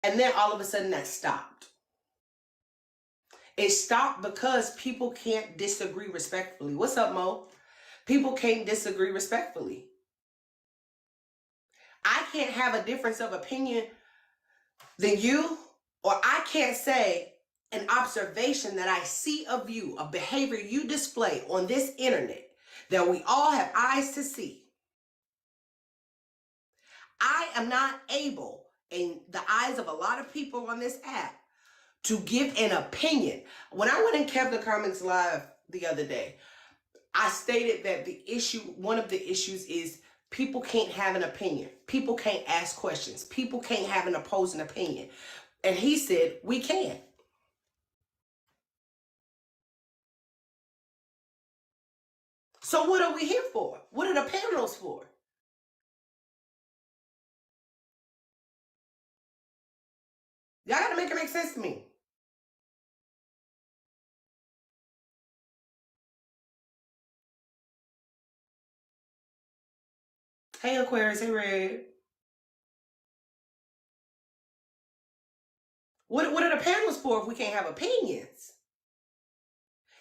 And then all of a sudden that stopped. It stopped because people can't disagree respectfully. What's up, Mo? People can't disagree respectfully. I can't have a difference of opinion than you, or I can't say an observation that I see of you, a behavior you display on this internet that we all have eyes to see. I am not able, in the eyes of a lot of people on this app, to give an opinion. When I went in Kevin Cummings Live the other day, I stated that one of the issues is people can't have an opinion. People can't ask questions. People can't have an opposing opinion. And he said, we can. So what are we here for? What are the panels for? Y'all gotta make it make sense to me. Hey Aquarius, hey Red. What are the panels for if we can't have opinions?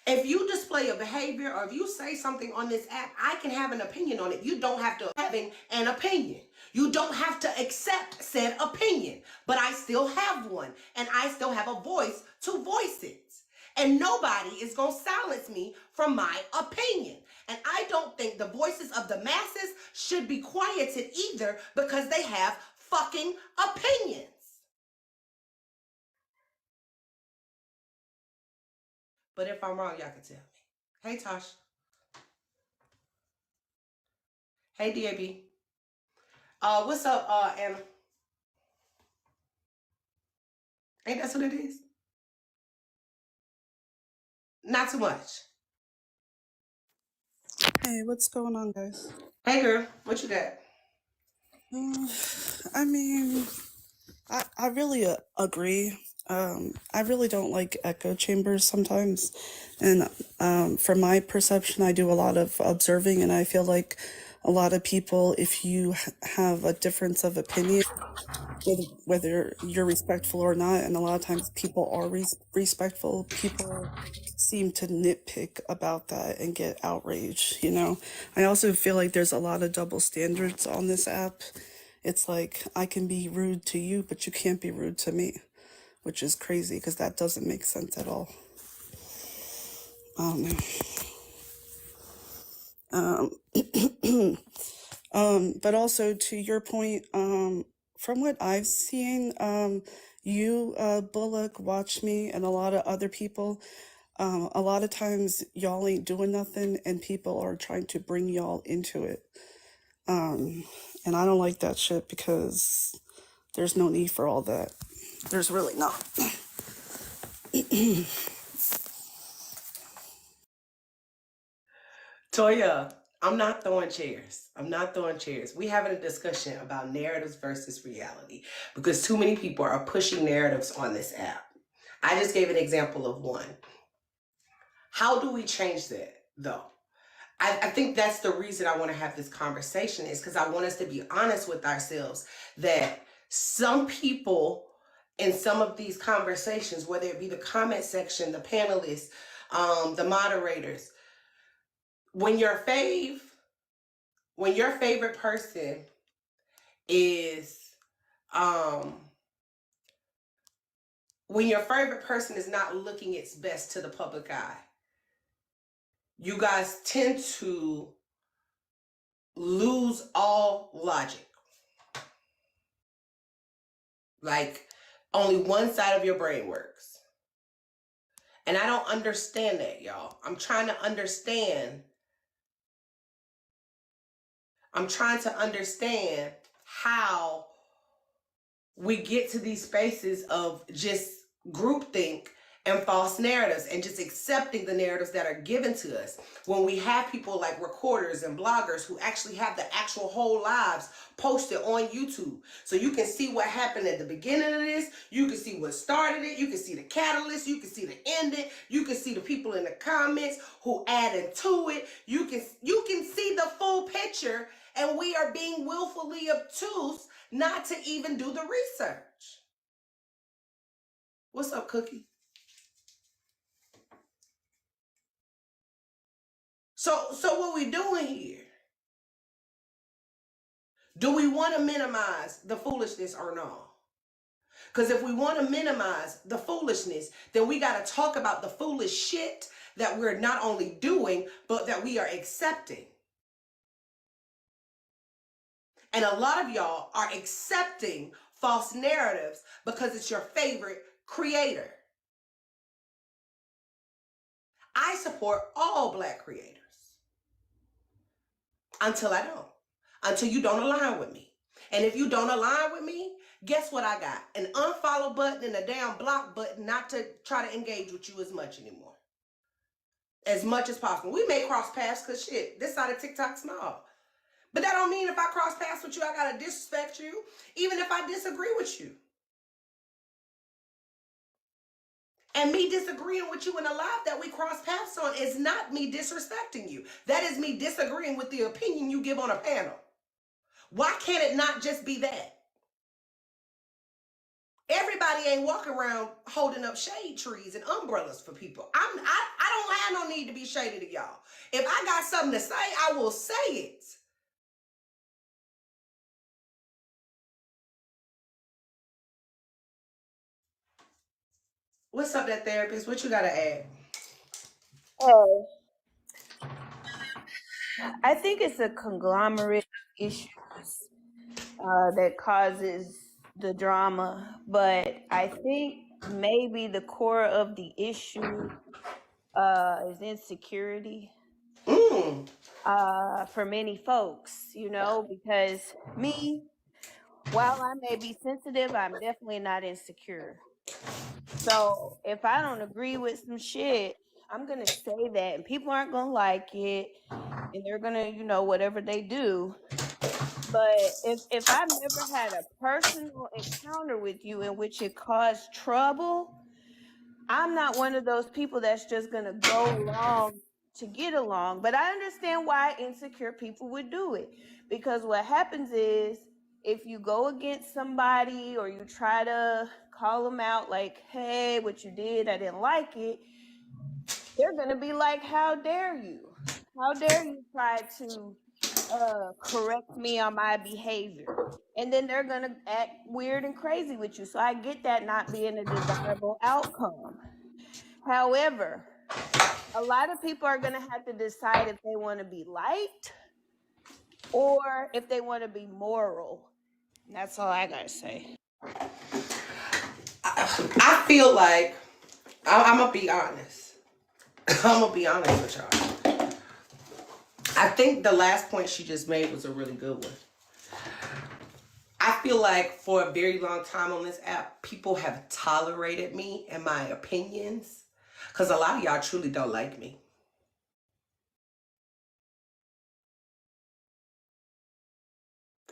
If you display a behavior or if you say something on this app, I can have an opinion on it. You don't have to have an opinion. You don't have to accept said opinion, but I still have one and I still have a voice to voice it. And nobody is going to silence me from my opinion. And I don't think the voices of the masses should be quieted either because they have fucking opinions. But if I'm wrong, y'all can tell me. Hey, Tosh. Hey, DAB. What's up, Anna? Ain't that what it is? Not too much. Hey, what's going on, guys? Hey, girl. What you got? I mean, I really agree. I really don't like echo chambers sometimes. And from my perception, I do a lot of observing, and I feel like a lot of people, if you have a difference of opinion, whether you're respectful or not, and a lot of times people are respectful, people seem to nitpick about that and get outraged, you know? I also feel like there's a lot of double standards on this app. It's like, I can be rude to you, but you can't be rude to me, which is crazy because that doesn't make sense at all. But also to your point, from what I've seen, you, Bullock, Watch Me, and a lot of other people, a lot of times y'all ain't doing nothing and people are trying to bring y'all into it. And I don't like that shit because there's no need for all that. There's really not. Toya, I'm not throwing chairs. I'm not throwing chairs. We having a discussion about narratives versus reality because too many people are pushing narratives on this app. I just gave an example of one. How do we change that, though? I think that's the reason I want to have this conversation is because I want us to be honest with ourselves that some people in some of these conversations, whether it be the comment section, the panelists, the moderators, when your favorite person is when your favorite person is not looking its best to the public eye, you guys tend to lose all logic. Like only one side of your brain works. And I don't understand that, y'all. I'm trying to understand how we get to these spaces of just groupthink and false narratives and just accepting the narratives that are given to us when we have people like recorders and bloggers who actually have the actual whole lives posted on YouTube. So you can see what happened at the beginning of this, you can see what started it, you can see the catalyst, you can see the ending, you can see the people in the comments who added to it, you can see the full picture, and we are being willfully obtuse not to even do the research. What's up, Cookie? So what we doing here? Do we want to minimize the foolishness or not? Because if we want to minimize the foolishness, then we got to talk about the foolish shit that we're not only doing, but that we are accepting. And a lot of y'all are accepting false narratives because it's your favorite creator. I support all Black creators until I don't, until you don't align with me. And if you don't align with me, guess what I got? An unfollow button and a damn block button not to try to engage with you as much anymore. As much as possible. We may cross paths because shit, this side of TikTok small. But that don't mean if I cross paths with you, I gotta disrespect you, even if I disagree with you. And me disagreeing with you in a life that we cross paths on is not me disrespecting you. That is me disagreeing with the opinion you give on a panel. Why can't it not just be that? Everybody ain't walking around holding up shade trees and umbrellas for people. I don't have no need to be shady to y'all. If I got something to say, I will say it. What's up, that therapist? What you gotta add? Oh, I think it's a conglomerate of issues that causes the drama, but I think maybe the core of the issue is insecurity Mm. for many folks, because me, while I may be sensitive, I'm definitely not insecure. So if I don't agree with some shit, I'm gonna say that, and people aren't gonna like it, and they're gonna, whatever they do. But if I've never had a personal encounter with you in which it caused trouble, I'm not one of those people that's just gonna go along to get along. But I understand why insecure people would do it, because what happens is if you go against somebody or you try to call them out like, hey, what you did, I didn't like it, they're gonna be like, how dare you? How dare you try to correct me on my behavior? And then they're gonna act weird and crazy with you. So I get that not being a desirable outcome. However, a lot of people are gonna have to decide if they want to be liked or if they want to be moral. And that's all I gotta say. I feel like I'm gonna be honest. I'm gonna be honest with y'all. I think the last point she just made was a really good one. I feel like for a very long time on this app, people have tolerated me and my opinions because a lot of y'all truly don't like me.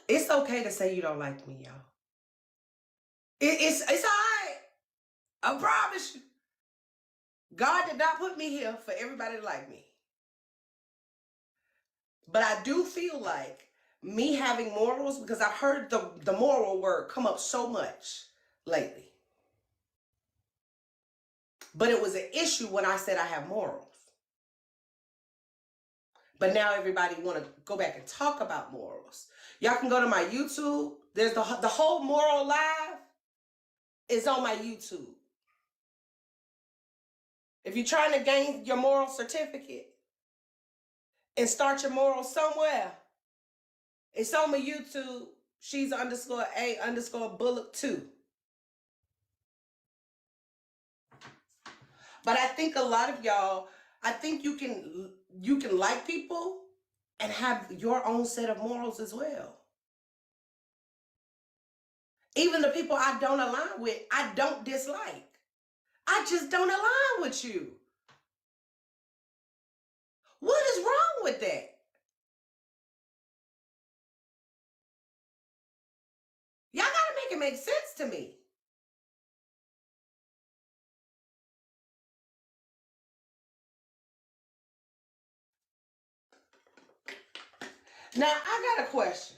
It's okay to say you don't like me, y'all. It's all right. I promise you. God did not put me here for everybody to like me. But I do feel like me having morals, because I've heard the moral word come up so much lately. But it was an issue when I said I have morals. But now everybody want to go back and talk about morals. Y'all can go to my YouTube. There's the whole moral live is on my YouTube. If you're trying to gain your moral certificate and start your morals somewhere, it's on my YouTube. She's _A_Bullock2. But I think a lot of y'all, I think you can like people and have your own set of morals as well. Even the people I don't align with, I don't dislike. I just don't align with you. What is wrong with that? Y'all gotta make it make sense to me. Now, I got a question.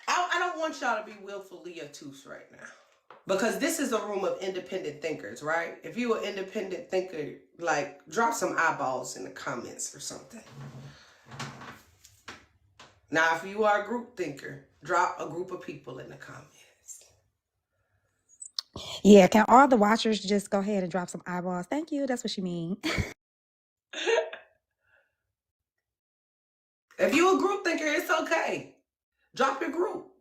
I don't don't want y'all to be willfully obtuse right now. Because this is a room of independent thinkers, right? If you're an independent thinker, like, drop some eyeballs in the comments or something. Now, if you are a group thinker, drop a group of people in the comments. Yeah, can all the watchers just go ahead and drop some eyeballs? Thank you. That's what she mean. If you a group thinker, it's okay. Drop your group.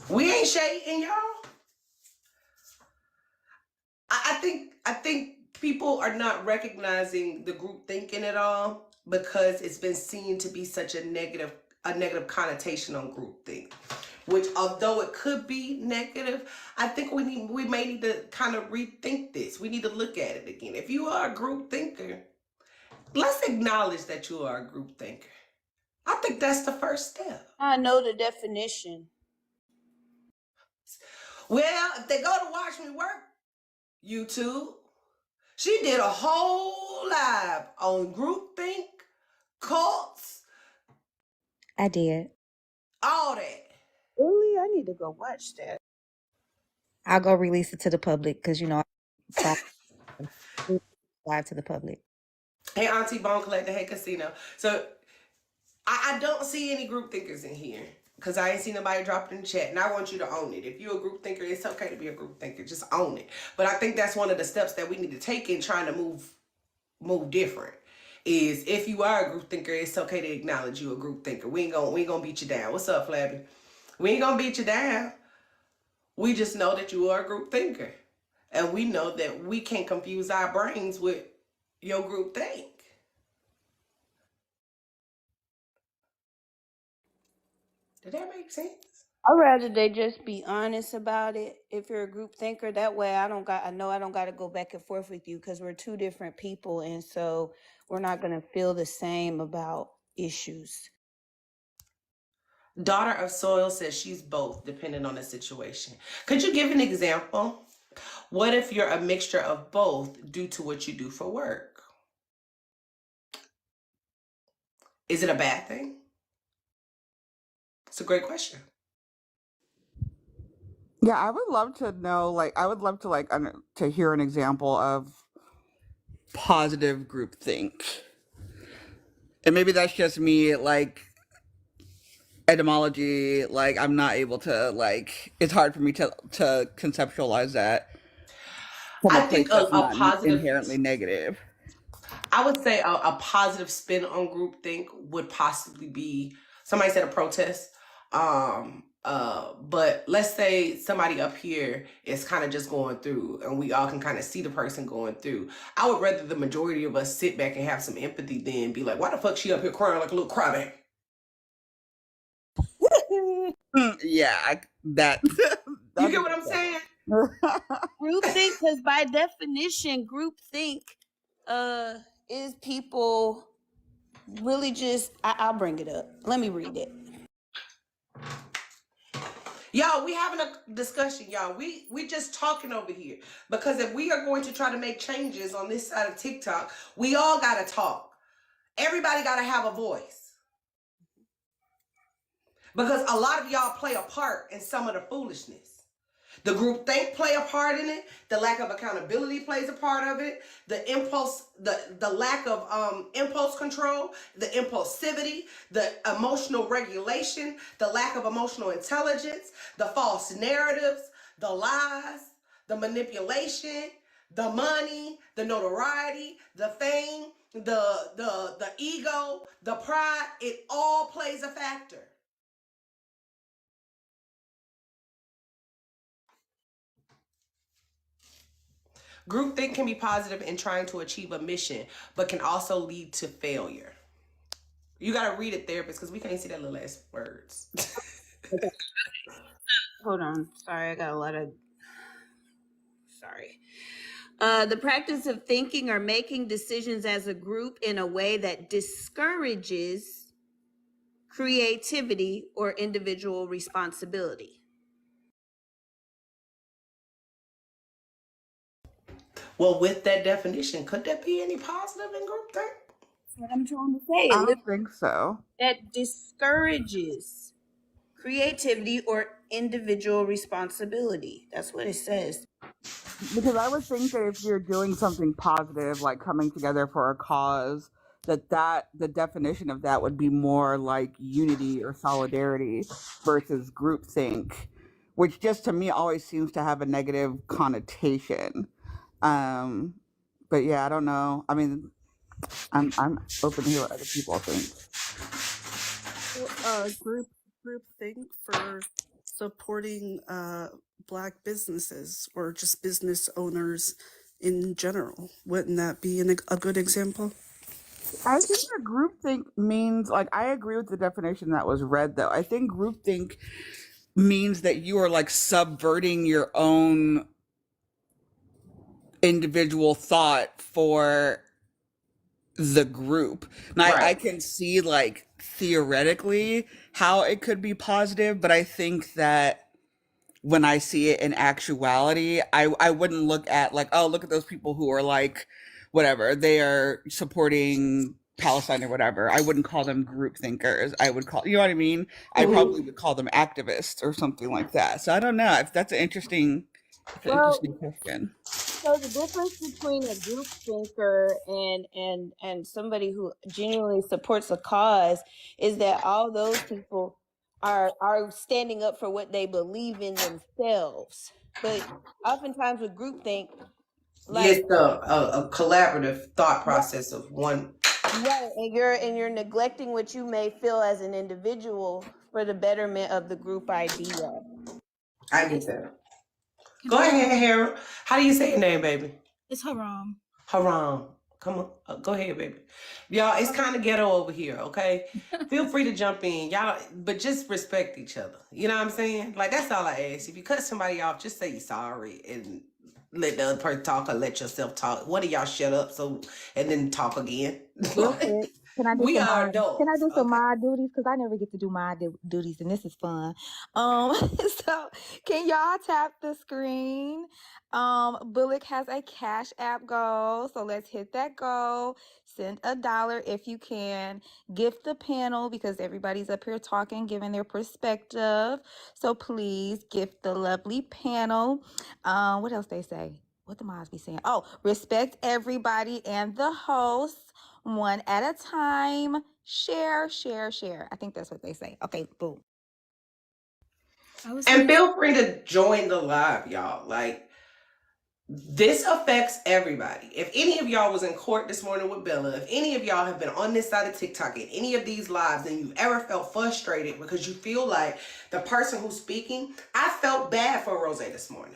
We ain't shading y'all. I think people are not recognizing the group thinking at all because it's been seen to be such a negative connotation on groupthink. Which, although it could be negative, I think we may need to kind of rethink this. We need to look at it again. If you are a group thinker, let's acknowledge that you are a group thinker. I think that's the first step. I know the definition. Well, if they go to watch me work, YouTube, she did a whole live on groupthink, cults, I did. all that. Really? I need to go watch that. I'll go release it to the public because I live to the public. Hey, Auntie Bone Collector, hey, Casino. So I don't see any group thinkers in here because I ain't seen nobody drop it in the chat, and I want you to own it. If you're a group thinker, it's okay to be a group thinker. Just own it. But I think that's one of the steps that we need to take in trying to move different. Is if you are a group thinker, it's okay to acknowledge you a group thinker. We ain't gonna beat you down. What's up, Flabby? We ain't gonna beat you down. We just know that you are a group thinker, and we know that we can't confuse our brains with your group think. Did that make sense? I'd rather they just be honest about it. If you're a group thinker, that way I know I don't got to go back and forth with you because we're two different people, and so we're not going to feel the same about issues. Daughter of Soil says she's both, depending on the situation. Could you give an example? What if you're a mixture of both due to what you do for work? Is it a bad thing? It's a great question. Yeah, I would love to know, I would love to to hear an example of positive groupthink. And maybe that's just me, etymology, I'm not able to, it's hard for me to conceptualize that from I a place think that's a not positive, inherently negative. I would say a positive spin on groupthink would possibly be, somebody said a protest. But let's say somebody up here is kind of just going through and we all can kind of see the person going through. I would rather the majority of us sit back and have some empathy than be like, why the fuck she up here crying like a little crybaby? Yeah, You get what I'm saying? Groupthink, because by definition, groupthink is people really just, I'll bring it up. Let me read it. Y'all, we having a discussion, y'all. We just talking over here. Because if we are going to try to make changes on this side of TikTok, we all got to talk. Everybody got to have a voice. Because a lot of y'all play a part in some of the foolishness. The groupthink play a part in it. The lack of accountability plays a part of it. The impulse, the lack of impulse control, the impulsivity, the emotional regulation, the lack of emotional intelligence, the false narratives, the lies, the manipulation, the money, the notoriety, the fame, the ego, the pride. It all plays a factor. Groupthink can be positive in trying to achieve a mission, but can also lead to failure. You gotta read it, therapist, because we can't see that little ass words. Hold on. Sorry, I got a lot of... Sorry. The practice of thinking or making decisions as a group in a way that discourages creativity or individual responsibility. Well, with that definition, could there be any positive in groupthink? what I'm trying to say. I don't think so. That discourages creativity or individual responsibility. That's what it says. Because I would think that if you're doing something positive, like coming together for a cause, that the definition of that would be more like unity or solidarity versus groupthink, which just to me always seems to have a negative connotation. Um, but yeah, I don't know. I mean, I'm open to hear what other people think. Group think for supporting black businesses or just business owners in general. Wouldn't that be a good example? I think that groupthink means, like, I agree with the definition that was read, though. I think groupthink means that you are like subverting your own individual thought for the group. Now, I Right. can see like theoretically how it could be positive, but I think that when I see it in actuality, I wouldn't look at like, oh, look at those people who are like, whatever, they are supporting Palestine or whatever. I wouldn't call them group thinkers. I would call, you know what I mean? I Mhm. probably would call them activists or something like that. So I don't know if that's an interesting, it's an Well, interesting question. so the difference between a group thinker and somebody who genuinely supports a cause is that all those people are standing up for what they believe in themselves. But oftentimes with groupthink, like It's a collaborative thought process of one. right, and you're neglecting what you may feel as an individual for the betterment of the group idea. I get that. Go ahead, Harold. How do you say your name, baby? It's Haram. Haram. Come on. Go ahead, baby. Y'all, it's kind of ghetto over here, okay? Feel free to jump in. Y'all, but just respect each other. You know what I'm saying? Like, that's all I ask. If you cut somebody off, just say you're sorry and let the other person talk or let yourself talk. One of y'all shut up and then talk again. Real quick, can I do We some are mod? Can I adults, do some okay? mod duties? Because I never get to do mod duties, and this is fun. So can y'all tap the screen? Bullock has a Cash App goal, so let's hit that goal. Send $1 if you can. Gift the panel because everybody's up here talking, giving their perspective. So please gift the lovely panel. What else they say? What the mods be saying? Oh, respect everybody and the hosts one at a time. Share, share, share. I think that's what they say. Okay, boom. I was And gonna feel free to join the live, y'all. Like, this affects everybody. If any of y'all was in court this morning with Bella, if any of y'all have been on this side of TikTok in any of these lives and you've ever felt frustrated because you feel like the person who's speaking, I felt bad for Rose this morning.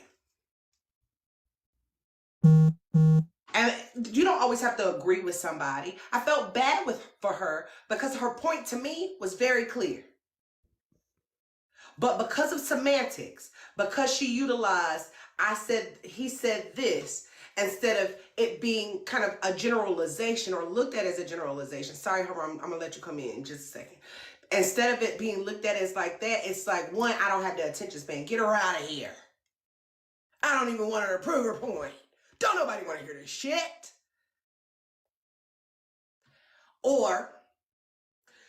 And you don't always have to agree with somebody. I felt bad for her because her point to me was very clear. But because of semantics, because she utilized, he said this, instead of it being kind of a generalization or looked at as a generalization. Sorry, Haram, I'm going to let you come in just a second. Instead of it being looked at as like that, it's like, one, I don't have the attention span. Get her out of here. I don't even want her to prove her point. Don't nobody want to hear this shit. Or,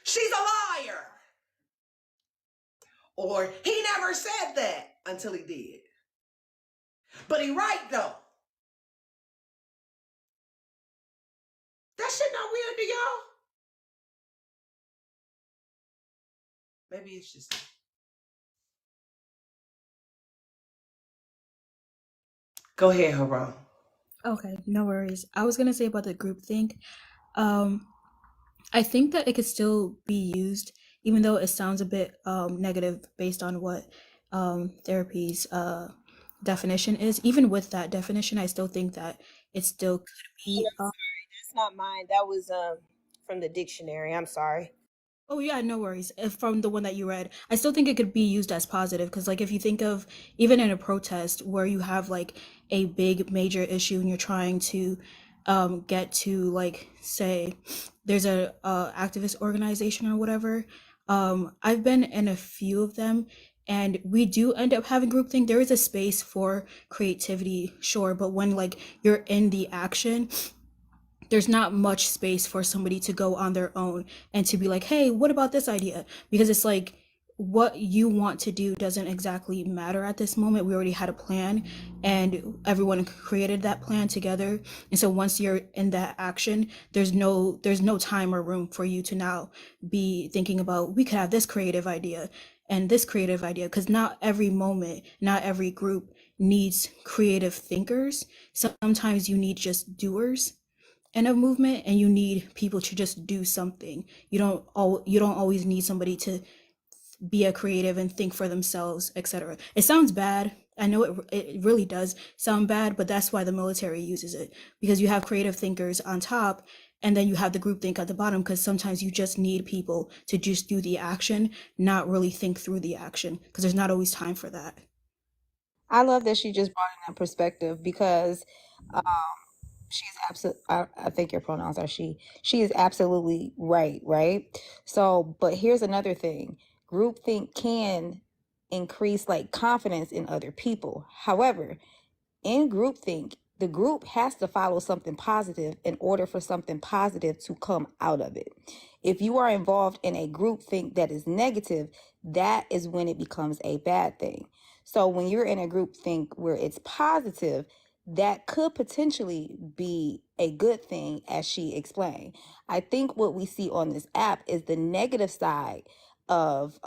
she's a liar. Or, he never said that until he did. But he right, though. That shit not weird to y'all? Maybe it's just... Go ahead, Haram. Okay, no worries. I was gonna say about the group think. I think that it could still be used, even though it sounds a bit negative based on what therapy's definition is. Even with that definition, I still think that it still could be. That's not mine. That was from the dictionary. I'm sorry. Oh yeah, no worries. If from the one that you read, I still think it could be used as positive because, like, if you think of even in a protest where you have like a big major issue and you're trying to get to, like, say there's a activist organization or whatever. I've been in a few of them, and we do end up having groupthink. There is a space for creativity, sure, but when like you're in the action, there's not much space for somebody to go on their own and to be like, hey, what about this idea? Because it's like, what you want to do doesn't exactly matter at this moment. We already had a plan and everyone created that plan together. And so once you're in that action, there's no time or room for you to now be thinking about, we could have this creative idea and this creative idea, because not every moment, not every group needs creative thinkers. Sometimes you need just doers in a movement, and you need people to just do something. You don't always need somebody to be a creative and think for themselves, etc. It sounds bad. I know it really does sound bad, but that's why the military uses it, because you have creative thinkers on top and then you have the group think at the bottom, because sometimes you just need people to just do the action, not really think through the action, because there's not always time for that. I love that she just brought in that perspective because um, she's absolutely, I think your pronouns are she. She is absolutely right, right? So, but here's another thing. Groupthink can increase like confidence in other people. However, in groupthink, the group has to follow something positive in order for something positive to come out of it. If you are involved in a groupthink that is negative, that is when it becomes a bad thing. So when you're in a groupthink where it's positive, that could potentially be a good thing, as she explained. I think what we see on this app is the negative side of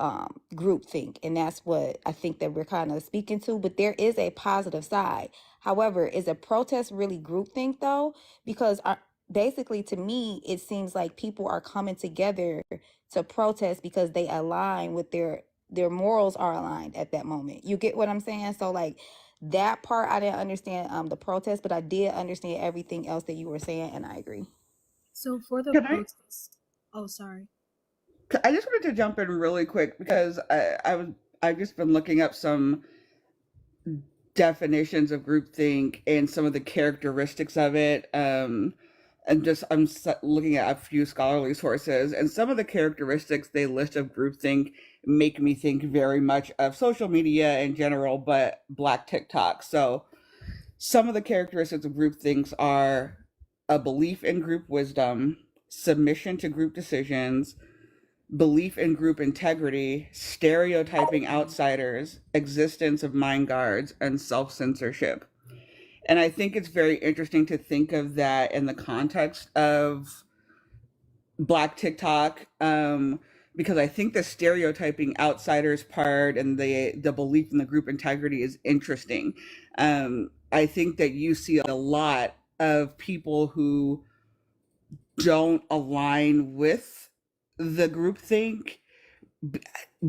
groupthink, and that's what I think that we're kind of speaking to. But there is a positive side. However, is a protest really groupthink though? Because basically, to me, it seems like people are coming together to protest because they align with their morals are aligned at that moment. You get what I'm saying? So like that part, I didn't understand the protest, but I did understand everything else that you were saying, and I agree. So for the Can protest, oh, sorry. I just wanted to jump in really quick because I've just been looking up some definitions of groupthink and some of the characteristics of it. And just looking at a few scholarly sources, and some of the characteristics they list of groupthink make me think very much of social media in general, but Black TikTok. So some of the characteristics of groupthinks are a belief in group wisdom, submission to group decisions, belief in group integrity, stereotyping outsiders, existence of mind guards, and self-censorship. And I think it's very interesting to think of that in the context of Black TikTok, because I think the stereotyping outsiders part and the belief in the group integrity is interesting. I think that you see a lot of people who don't align with the groupthink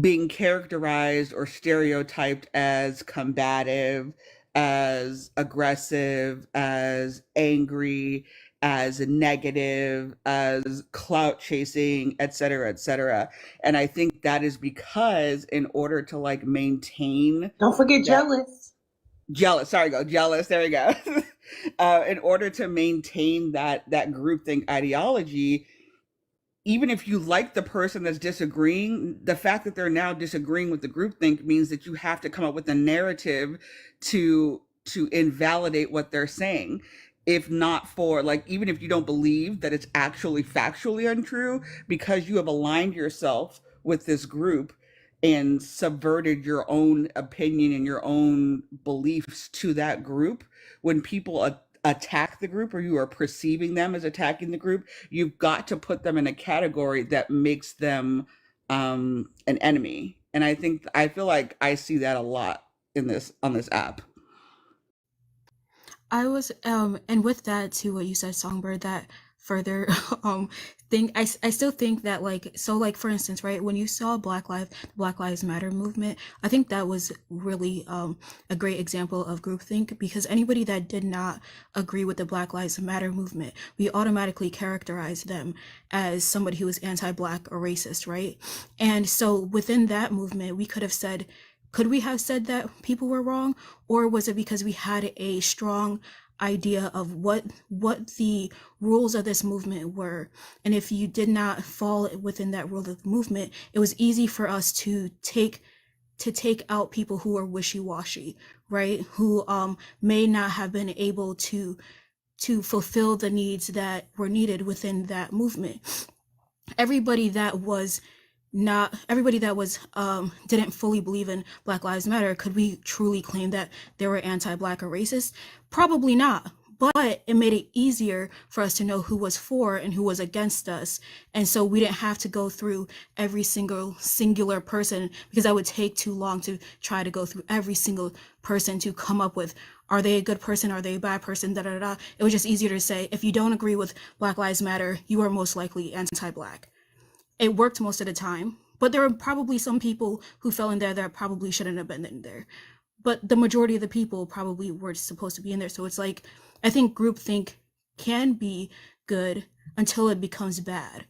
being characterized or stereotyped as combative, as aggressive, as angry, as negative, as clout chasing, et cetera, et cetera. And I think that is because in order to like maintain Don't forget that jealous. jealous, there we go. In order to maintain that groupthink ideology, even if you like the person that's disagreeing, the fact that they're now disagreeing with the groupthink means that you have to come up with a narrative to invalidate what they're saying. If not for like, even if you don't believe that it's actually factually untrue, because you have aligned yourself with this group and subverted your own opinion and your own beliefs to that group, when people attack the group or you are perceiving them as attacking the group, you've got to put them in a category that makes them an enemy. And I feel like I see that a lot on this app. I was and with that too, what you said, Songbird, that further thing, I still think that like, so like for instance, right, when you saw Black Lives Matter movement, I think that was really a great example of groupthink, because anybody that did not agree with the Black Lives Matter movement, we automatically characterized them as somebody who was anti-Black or racist, right? And so within that movement, could we have said that people were wrong, or was it because we had a strong idea of what the rules of this movement were? And if you did not fall within that rule of the movement, it was easy for us to take out people who are wishy-washy, right? Who may not have been able to to fulfill the needs that were needed within that movement. Everybody that was didn't fully believe in Black Lives Matter, could we truly claim that they were anti-Black or racist? Probably not. But it made it easier for us to know who was for and who was against us. And so we didn't have to go through every singular person, because that would take too long to try to go through every single person to come up with, are they a good person? Are they a bad person? Da, da, da. It was just easier to say, if you don't agree with Black Lives Matter, you are most likely anti-Black. It worked most of the time, but there were probably some people who fell in there that probably shouldn't have been in there. But the majority of the people probably were supposed to be in there. So it's like, I think groupthink can be good until it becomes bad.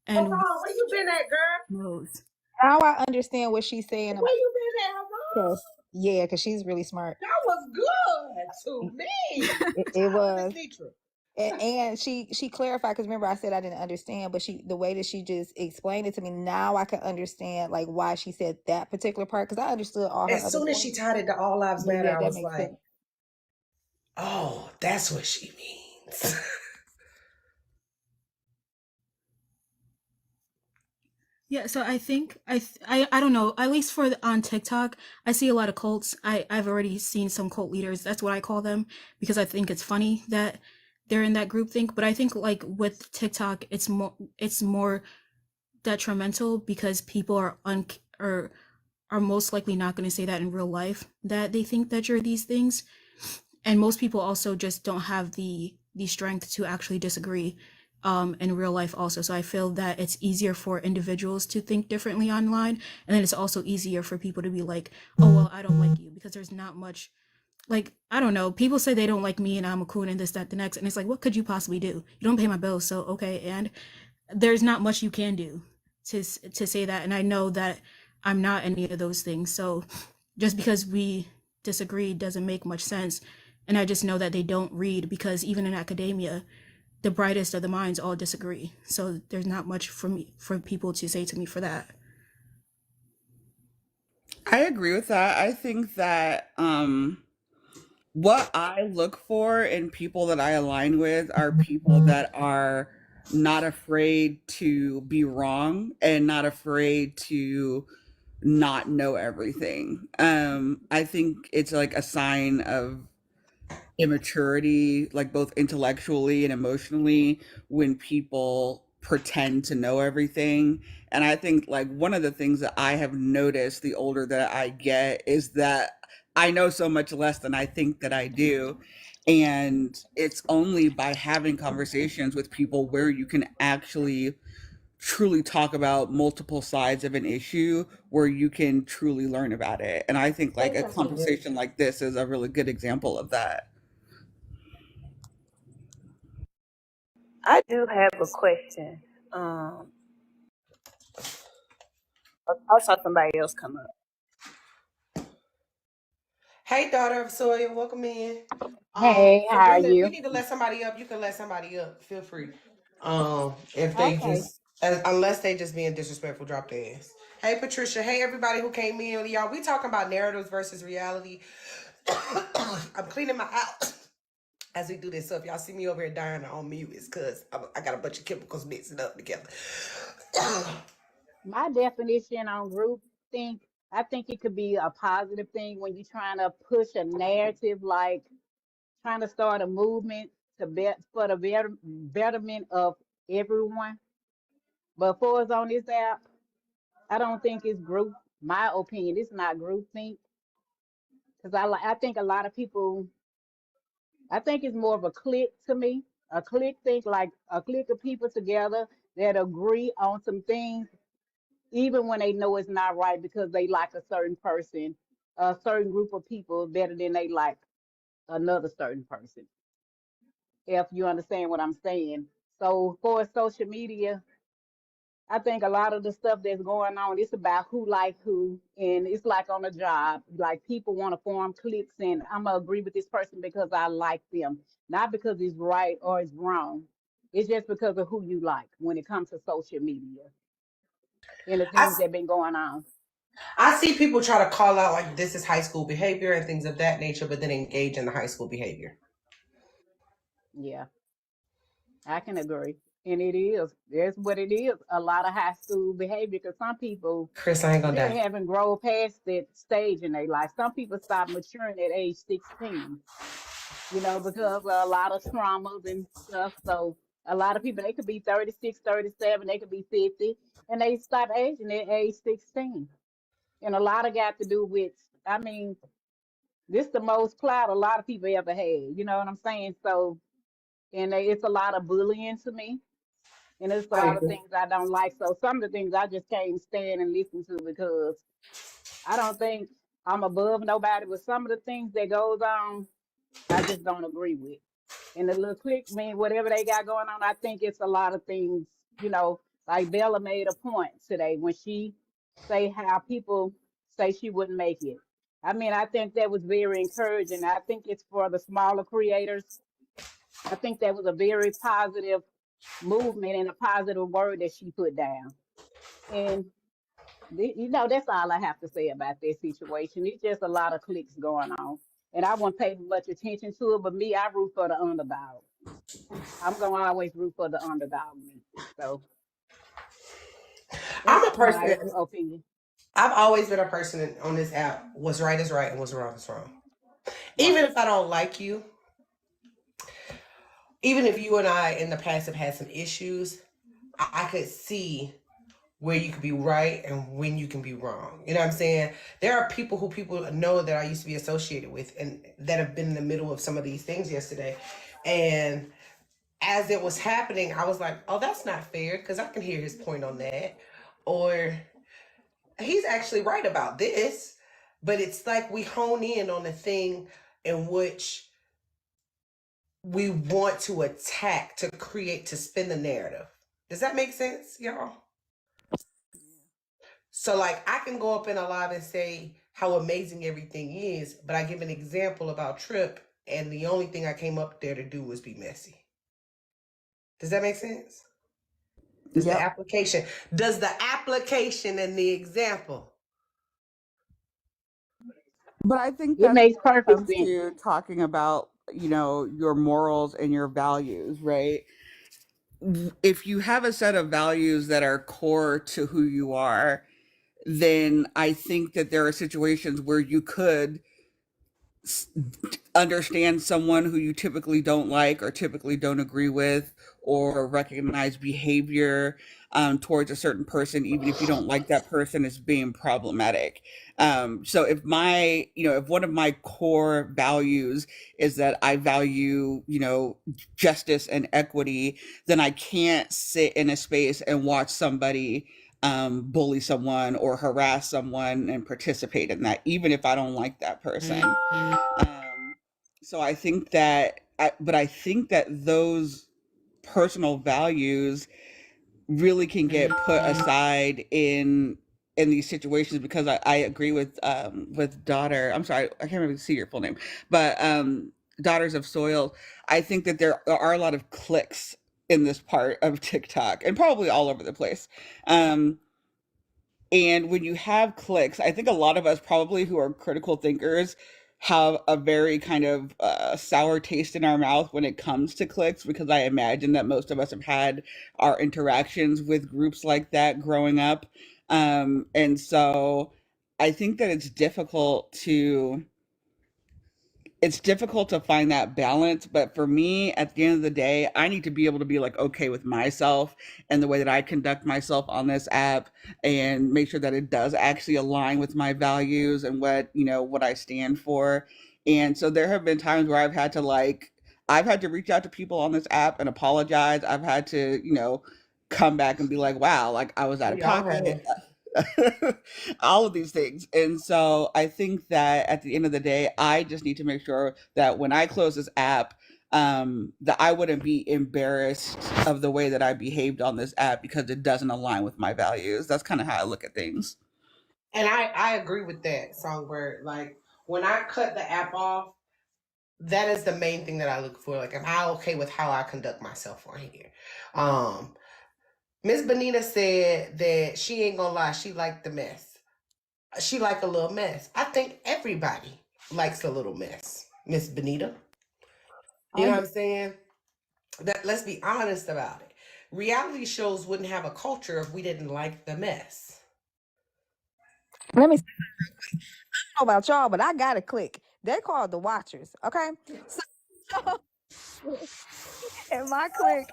And Where you been at, girl? knows. Now I understand what she's saying about. Where you been at, Ron? Cause, yeah, because she's really smart. That was good to me. It was. Teacher. And she clarified, because remember I said I didn't understand, but the way that she just explained it to me, now I can understand like why she said that particular part, because I understood all her As other soon as points. she tied it to All Lives But Matter, yeah, I that was makes like, sense. oh, that's what she means. Yeah, so I think I don't know. At least on TikTok, I see a lot of cults. I've already seen some cult leaders. That's what I call them, because I think it's funny that they're in that group think. But I think like with TikTok, it's more detrimental, because people are most likely not going to say that in real life, that they think that you're these things. And most people also just don't have the strength to actually disagree in real life also. So I feel that it's easier for individuals to think differently online, and then it's also easier for people to be like, oh well, I don't like you, because there's not much, like, I don't know, people say they don't like me and I'm a coon and this, that, the next, and it's like, what could you possibly do? You don't pay my bills, so okay. And there's not much you can do to say that. And I know that I'm not any of those things. So just because we disagree doesn't make much sense. And I just know that they don't read, because even in academia, the brightest of the minds all disagree. So there's not much for people to say to me for that. I agree with that. I think that what I look for in people that I align with are people that are not afraid to be wrong and not afraid to not know everything. I think it's like a sign of immaturity, like both intellectually and emotionally, when people pretend to know everything. And I think like one of the things that I have noticed the older that I get is that I know so much less than I think that I do. And it's only by having conversations with people where you can actually truly talk about multiple sides of an issue where you can truly learn about it. And I think like a conversation like this is a really good example of that. I do have a question. Um, I saw somebody else come up. Hey, daughter of soil, welcome in. Hey, how are If you you? need to let somebody up, you can let somebody up. Feel free. If they Okay. unless they just being disrespectful, drop their ass. Hey, Patricia. Hey, everybody who came in, y'all. We talking about narratives versus reality. I'm cleaning my house as we do this. So if y'all see me over here dying on mute, it's because I got a bunch of chemicals mixing up together. My definition on group think, I think it could be a positive thing when you're trying to push a narrative, like trying to start a movement for the betterment of everyone. But for us on this app, I don't think it's group. My opinion, it's not group think, because I think a lot of people. I think it's more of a clique to me. A clique think, like a clique of people together that agree on some things even when they know it's not right, because they like a certain person, a certain group of people better than they like another certain person. If you understand what I'm saying. So for social media, I think a lot of the stuff that's going on, it's about who like who, and it's like on a job. Like people want to form cliques, and I'm gonna agree with this person because I like them, not because it's right or it's wrong. It's just because of who you like when it comes to social media and the I, things that been going on. I see people try to call out like this is high school behavior and things of that nature, but then engage in the high school behavior. Yeah, I can agree. And it is. That's what it is. A lot of high school behavior because some people Chris, I ain't gonna really die. haven't grown past that stage in their life. Some people stop maturing at age 16, because of a lot of traumas and stuff. So a lot of people, they could be 36, 37, they could be 50, and they stop aging at age 16. And a lot of got to do with, I mean, this the most clout a lot of people ever had. You know what I'm saying? So, and it's a lot of bullying to me, and it's a I lot of agree. things I don't like. So some of the things I just can't stand and listen to because I don't think I'm above nobody. But some of the things that goes on, I just don't agree with. And the little clique, whatever they got going on, I think it's a lot of things, like Bella made a point today when she say how people say she wouldn't make it. I think that was very encouraging. I think it's for the smaller creators. I think that was a very positive movement and a positive word that she put down. And that's all I have to say about that situation. It's just a lot of clicks going on. And I won't pay much attention to it, but me, I root for the underdog. I'm gonna always root for the underdog. Me. So that's I'm a just my person. opinion. I've always been a person on this app. What's right is right, and what's wrong is wrong. Even Right. if I don't like you, even if you and I in the past have had some issues, I could see where you could be right and when you can be wrong. You know what I'm saying? There are people know that I used to be associated with and that have been in the middle of some of these things yesterday. And as it was happening, I was like, oh, that's not fair because I can hear his point on that. Or he's actually right about this. But it's like we hone in on the thing in which we want to attack, to create, to spin the narrative. Does that make sense, y'all? So, like, I can go up in a live and say how amazing everything is, but I give an example about Trip, and the only thing I came up there to do was be messy. Does that make sense? Does the Yep. application and the example? But I think It that's makes when it perfect comes sense. to talking about, your morals and your values, right? If you have a set of values that are core to who you are, then I think that there are situations where you could understand someone who you typically don't like or typically don't agree with, or recognize behavior towards a certain person, even if you don't like that person, as being problematic. So if one of my core values is that I value, justice and equity, then I can't sit in a space and watch somebody bully someone or harass someone and participate in that, even if I don't like that person. So I think that those personal values really can get put aside in these situations, because I agree with daughter. I'm sorry, I can't really see your full name, but Daughters of Soil. I think that there are a lot of clicks in this part of TikTok and probably all over the place. Um, and when you have clicks, I think a lot of us probably who are critical thinkers have a very kind of sour taste in our mouth when it comes to clicks, because I imagine that most of us have had our interactions with groups like that growing up. And so I think that it's difficult to find that balance. But for me, at the end of the day, I need to be able to be like okay with myself and the way that I conduct myself on this app, and make sure that it does actually align with my values and what I stand for. And so there have been times where I've had to reach out to people on this app and apologize. I've had to, come back and be like, wow, like I was out of We all pocket. have. All of these things. And so I think that at the end of the day, I just need to make sure that when I close this app, that I wouldn't be embarrassed of the way that I behaved on this app because it doesn't align with my values. That's kind of how I look at things. And I agree with that, Songbird. Like, when I cut the app off, that is the main thing that I look for. Like, am I okay with how I conduct myself on here? Um, Miss Benita said that she ain't gonna lie, she liked the mess. She like a little mess. I think everybody likes a little mess, Miss Benita. You know I what I'm saying? That let's be honest about it. Reality shows wouldn't have a culture if we didn't like the mess. Let me know about y'all, but I got a click. They're called the Watchers. Okay, so and my click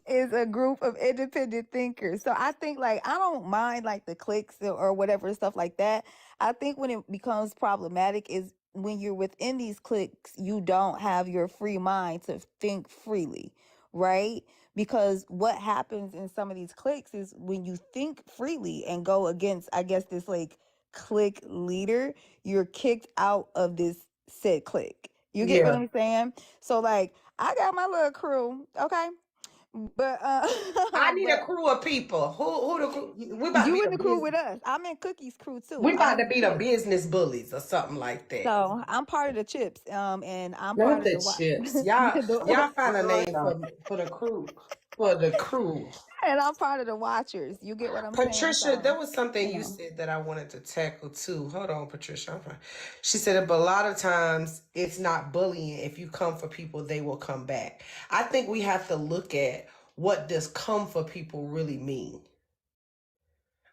is a group of independent thinkers. So I think like I don't mind like the cliques or whatever stuff like that. I think when it becomes problematic is when you're within these cliques, you don't have your free mind to think freely, right? Because what happens in some of these cliques is when you think freely and go against, I guess, this like clique leader, you're kicked out of this said clique. You get what Yeah. I'm saying? So like I got my little crew, okay? But I need a but crew of people. Who the crew? We about to you be in the the crew business. with us. I'm in Cookie's crew too. We I'm about in to the be the chips. business bullies or something like that. So I'm part of the chips. And I'm part Not of the the what chips. Y'all find a name Stop. for the crew. For the crew. and I'm part of the watchers. You get what I'm saying? Patricia, there So, was something you you know. said that I wanted to tackle too. Hold on, Patricia. I'm fine. She said, but a lot of times it's not bullying. If you come for people, they will come back. I think we have to look at what does come for people really mean,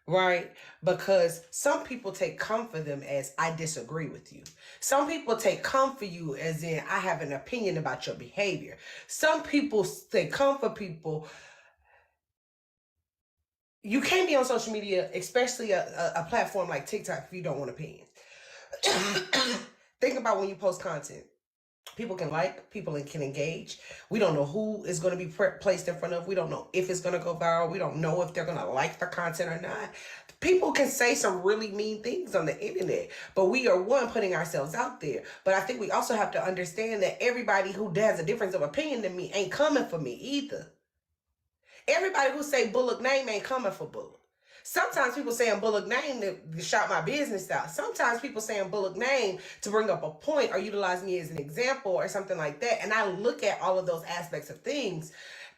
right? Because some people take come for them as I disagree with you. Some people take come for you as in I have an opinion about your behavior. Some people say come for people. You can't be on social media, especially a platform like TikTok, if you don't want opinions. Think about when you post content. People can like, people can engage. We don't know who is going to be placed in front of. We don't know if it's going to go viral. We don't know if they're going to like the content or not. People can say some really mean things on the internet, but we are putting ourselves out there. But I think we also have to understand that everybody who has a difference of opinion than me ain't coming for me either. Everybody who say Bullock name ain't coming for Bullock. Sometimes people saying Bullock name to shout my business out. Sometimes people saying Bullock name to bring up a point or utilize me as an example or something like that. And I look at all of those aspects of things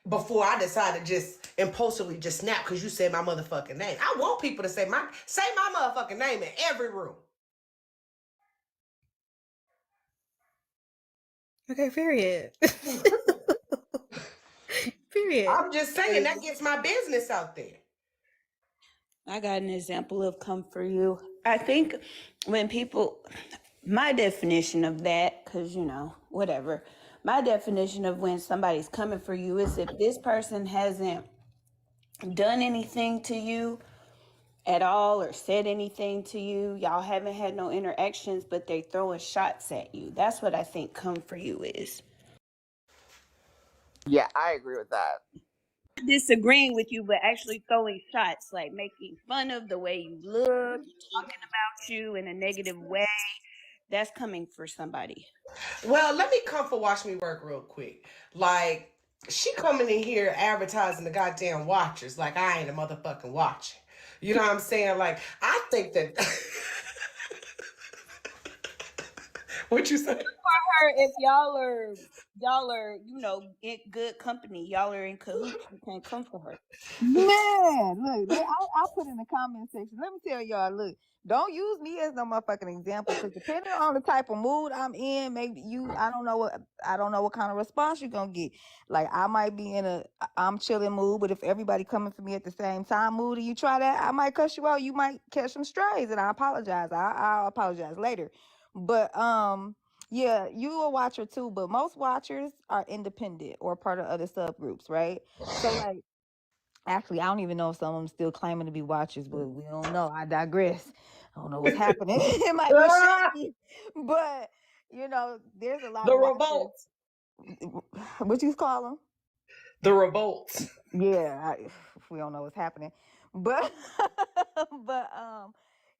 before I decide to just impulsively just snap because you said my motherfucking name. I want people to say my motherfucking name in every room. Okay, period. Period. I'm just saying that gets my business out there. I got an example of come for you. I think when people, my definition of that, because, whatever, my definition of when somebody's coming for you is if this person hasn't done anything to you at all or said anything to you, y'all haven't had no interactions, but they throwing shots at you. That's what I think come for you is. Yeah, I agree with that. Disagreeing with you, but actually throwing shots, like making fun of the way you look, talking about you in a negative way. That's coming for somebody. Well, let me come for Watch Me Work real quick. Like, she coming in here advertising the goddamn watchers like I ain't a motherfucking watcher. You know what I'm saying? Like, I think that. What you say? Her, if y'all are, in good company, y'all are in cahoots. You can't come for her. Man, look, I put in the comment section. Let me tell y'all, look, don't use me as no motherfucking example, because depending on the type of mood I'm in, maybe I don't know what kind of response you're gonna get. Like I might be in a I'm chilling mood, but if everybody coming for me at the same time mood and you try that, I might cuss you out. You might catch some strays, and I apologize. I'll apologize later. But yeah, you a watcher too, but most watchers are independent or part of other subgroups, right? So like actually, I don't even know if some of them still claiming to be watchers, but we don't know. I digress. I don't know what's happening. It might be shaky, but there's a lot The of watchers. revolt. What you call them? The revolt. Yeah, we don't know what's happening, but but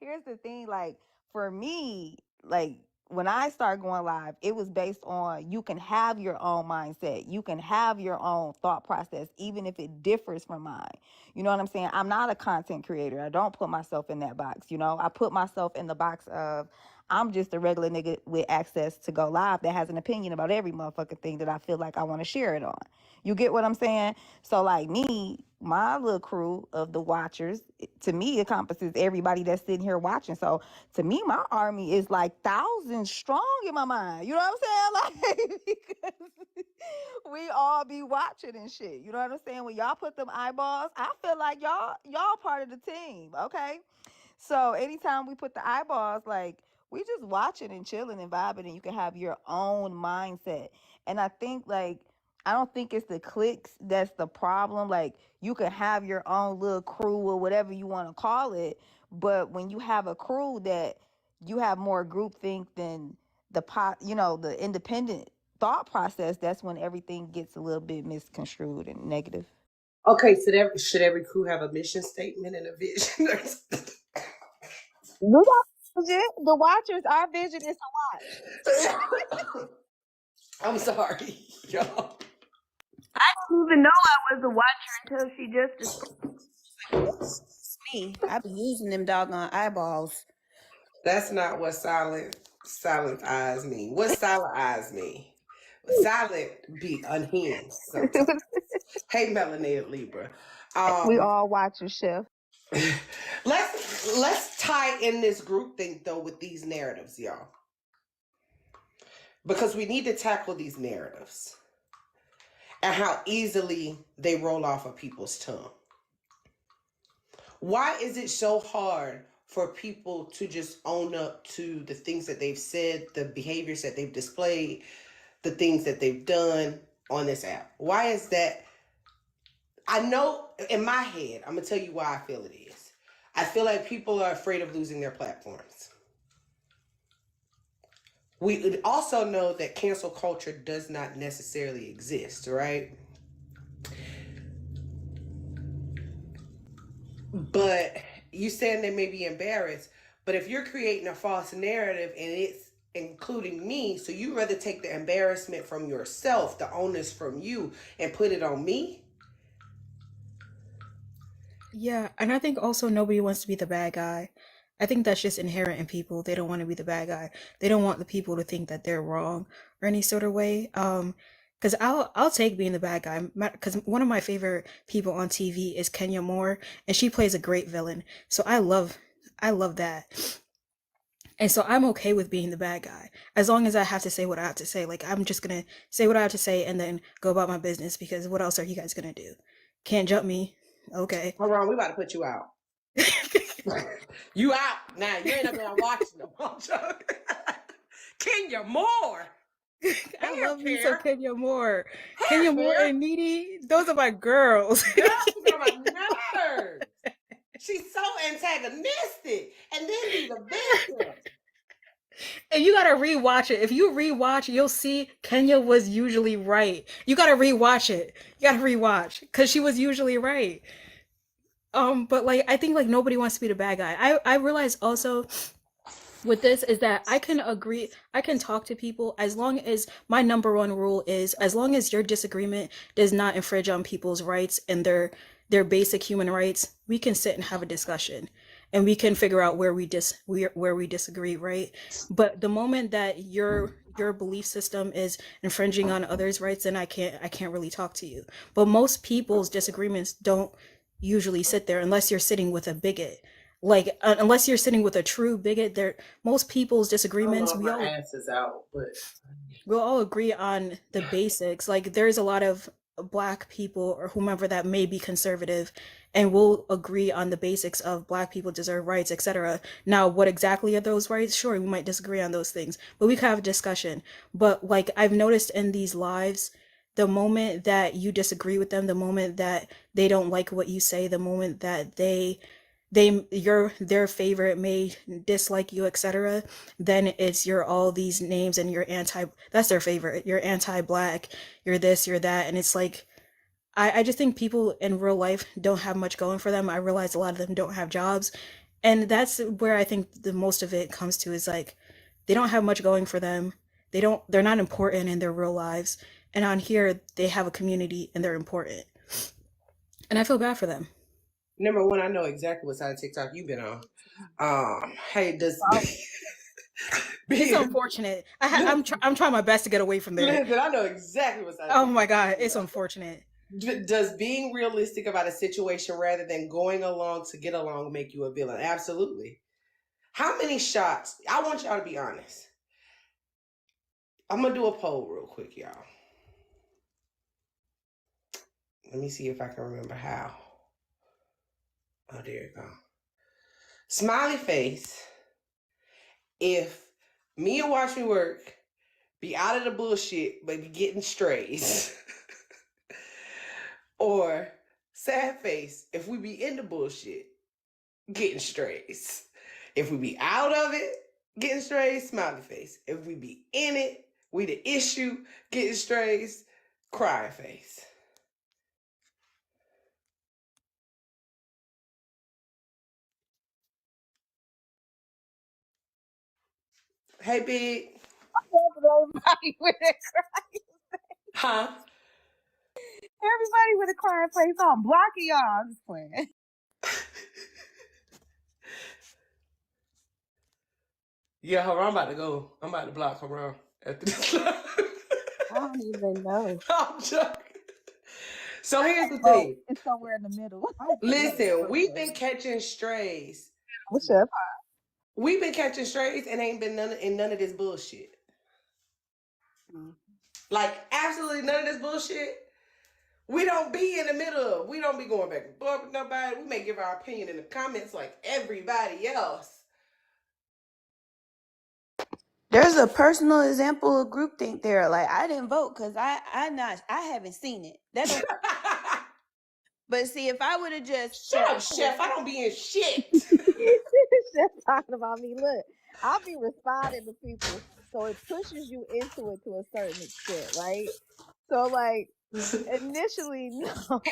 here's the thing. Like for me, like when I started going live, it was based on you can have your own mindset, you can have your own thought process, even if it differs from mine. You know what I'm saying? I'm not a content creator. I don't put myself in that box. I put myself in the box of I'm just a regular nigga with access to go live that has an opinion about every motherfucking thing that I feel like I want to share it on. You get what I'm saying? So like me, my little crew of the watchers, to me encompasses everybody that's sitting here watching. So to me, my army is like thousands strong in my mind. You know what I'm saying? Like because we all be watching and shit. You know what I'm saying? When y'all put them eyeballs, I feel like y'all part of the team. Okay. So anytime we put the eyeballs, like we just watching and chilling and vibing, and you can have your own mindset. And I think like I don't think it's the clicks that's the problem. Like you can have your own little crew or whatever you want to call it, but when you have a crew that you have more groupthink than the independent thought process, that's when everything gets a little bit misconstrued and negative. Okay, so should every crew have a mission statement and a vision? We got vision. The watchers, our vision is to watch. I'm sorry, y'all. I didn't even know I was a watcher until she just described me. I be using them doggone eyeballs. That's not what silent eyes mean. What silent eyes mean? Silent be unhinged sometimes. Hey, melanated Libra. We all watching, Chef. Let's tie in this group thing though with these narratives, y'all, because we need to tackle these narratives and how easily they roll off of people's tongue. Why is it so hard for people to just own up to the things that they've said, the behaviors that they've displayed, the things that they've done on this app? Why is that? I know in my head, I'm going to tell you why I feel it is. I feel like people are afraid of losing their platforms. We also know that cancel culture does not necessarily exist, right? But you saying they may be embarrassed, but if you're creating a false narrative and it's including me, so you rather take the embarrassment from yourself, the onus from you, and put it on me? Yeah, and I think also nobody wants to be the bad guy. I think that's just inherent in people. They don't want to be the bad guy. They don't want the people to think that they're wrong or any sort of way. Because I'll take being the bad guy. Because one of my favorite people on TV is Kenya Moore, and she plays a great villain. So I love that. And so I'm okay with being the bad guy as long as I have to say what I have to say. Like I'm just gonna say what I have to say and then go about my business, because what else are you guys gonna do? Can't jump me. Okay. Hold on, we about to put you out. You out now. You ain't up there watching them. I'm joking. Kenya Moore. I love me some Kenya Moore. Kenya Moore and Needy, those are my girls. Girl, she's on my nerves. She's so antagonistic, and then be the victim. And you gotta rewatch it. If you rewatch, you'll see Kenya was usually right. You gotta rewatch it. You gotta rewatch because she was usually right. But like I think like nobody wants to be the bad guy. I realize also with this is that I can agree, I can talk to people as long as my number one rule is as long as your disagreement does not infringe on people's rights and their basic human rights, we can sit and have a discussion and we can figure out where we disagree, right? But the moment that your belief system is infringing on others' rights, then I can't really talk to you. But most people's disagreements don't usually sit there unless you're sitting with a bigot. Like unless you're sitting with a true bigot, most people's disagreements we'll all agree on the basics. Like there's a lot of Black people or whomever that may be conservative, and we'll agree on the basics of Black people deserve rights, etc. Now, what exactly are those rights? Sure, we might disagree on those things, but we can have a discussion. But like I've noticed in these lives, the moment that you disagree with them, the moment that they don't like what you say, the moment that their favorite may dislike you, etc., then it's you're all these names and you're that's their favorite, you're anti-Black, you're this, you're that. And it's like I just think people in real life don't have much going for them. I realize a lot of them don't have jobs, and that's where I think the most of it comes to is like they don't have much going for them. They're not important in their real lives, and on here they have a community and they're important, and I feel bad for them. Number one, I know exactly what side of TikTok you've been on. Hey, It's Being, unfortunate. I'm trying my best to get away from there. listen, I know exactly what's Oh happening. my god, it's unfortunate. Does being realistic about a situation rather than going along to get along make you a villain? Absolutely. How many shots? I want y'all to be honest. I'm gonna do a poll real quick, y'all. Let me see if I can remember how. Oh, there you go. Smiley face. If me and Watch Me Work be out of the bullshit but be getting strays, or sad face if we be in the bullshit getting strays. If we be out of it getting strays, smiley face. If we be in it, we the issue getting strays, crying face. Hey, big. Everybody with a Huh? everybody with a crying face on. Blocking y'all. I'm just playing. Yeah, hold on, I'm about to go. I'm about to block Haram after this. I don't even know. I'm joking. So here's the Oh, thing. it's somewhere in the middle. Listen, we've been catching strays. What's up? We've been catching strays and ain't been none of this bullshit. Like absolutely none of this bullshit. We don't be in the middle of. We don't be going back and forth with nobody. We may give our opinion in the comments like everybody else. There's a personal example of groupthink there. Like I didn't vote because I haven't seen it. That don't. But see, if I would have just Shut up, Chef. I don't be in shit. Just talking about me. Look, I'll be responding to people, so it pushes you into it to a certain extent, right? So, like, initially, no.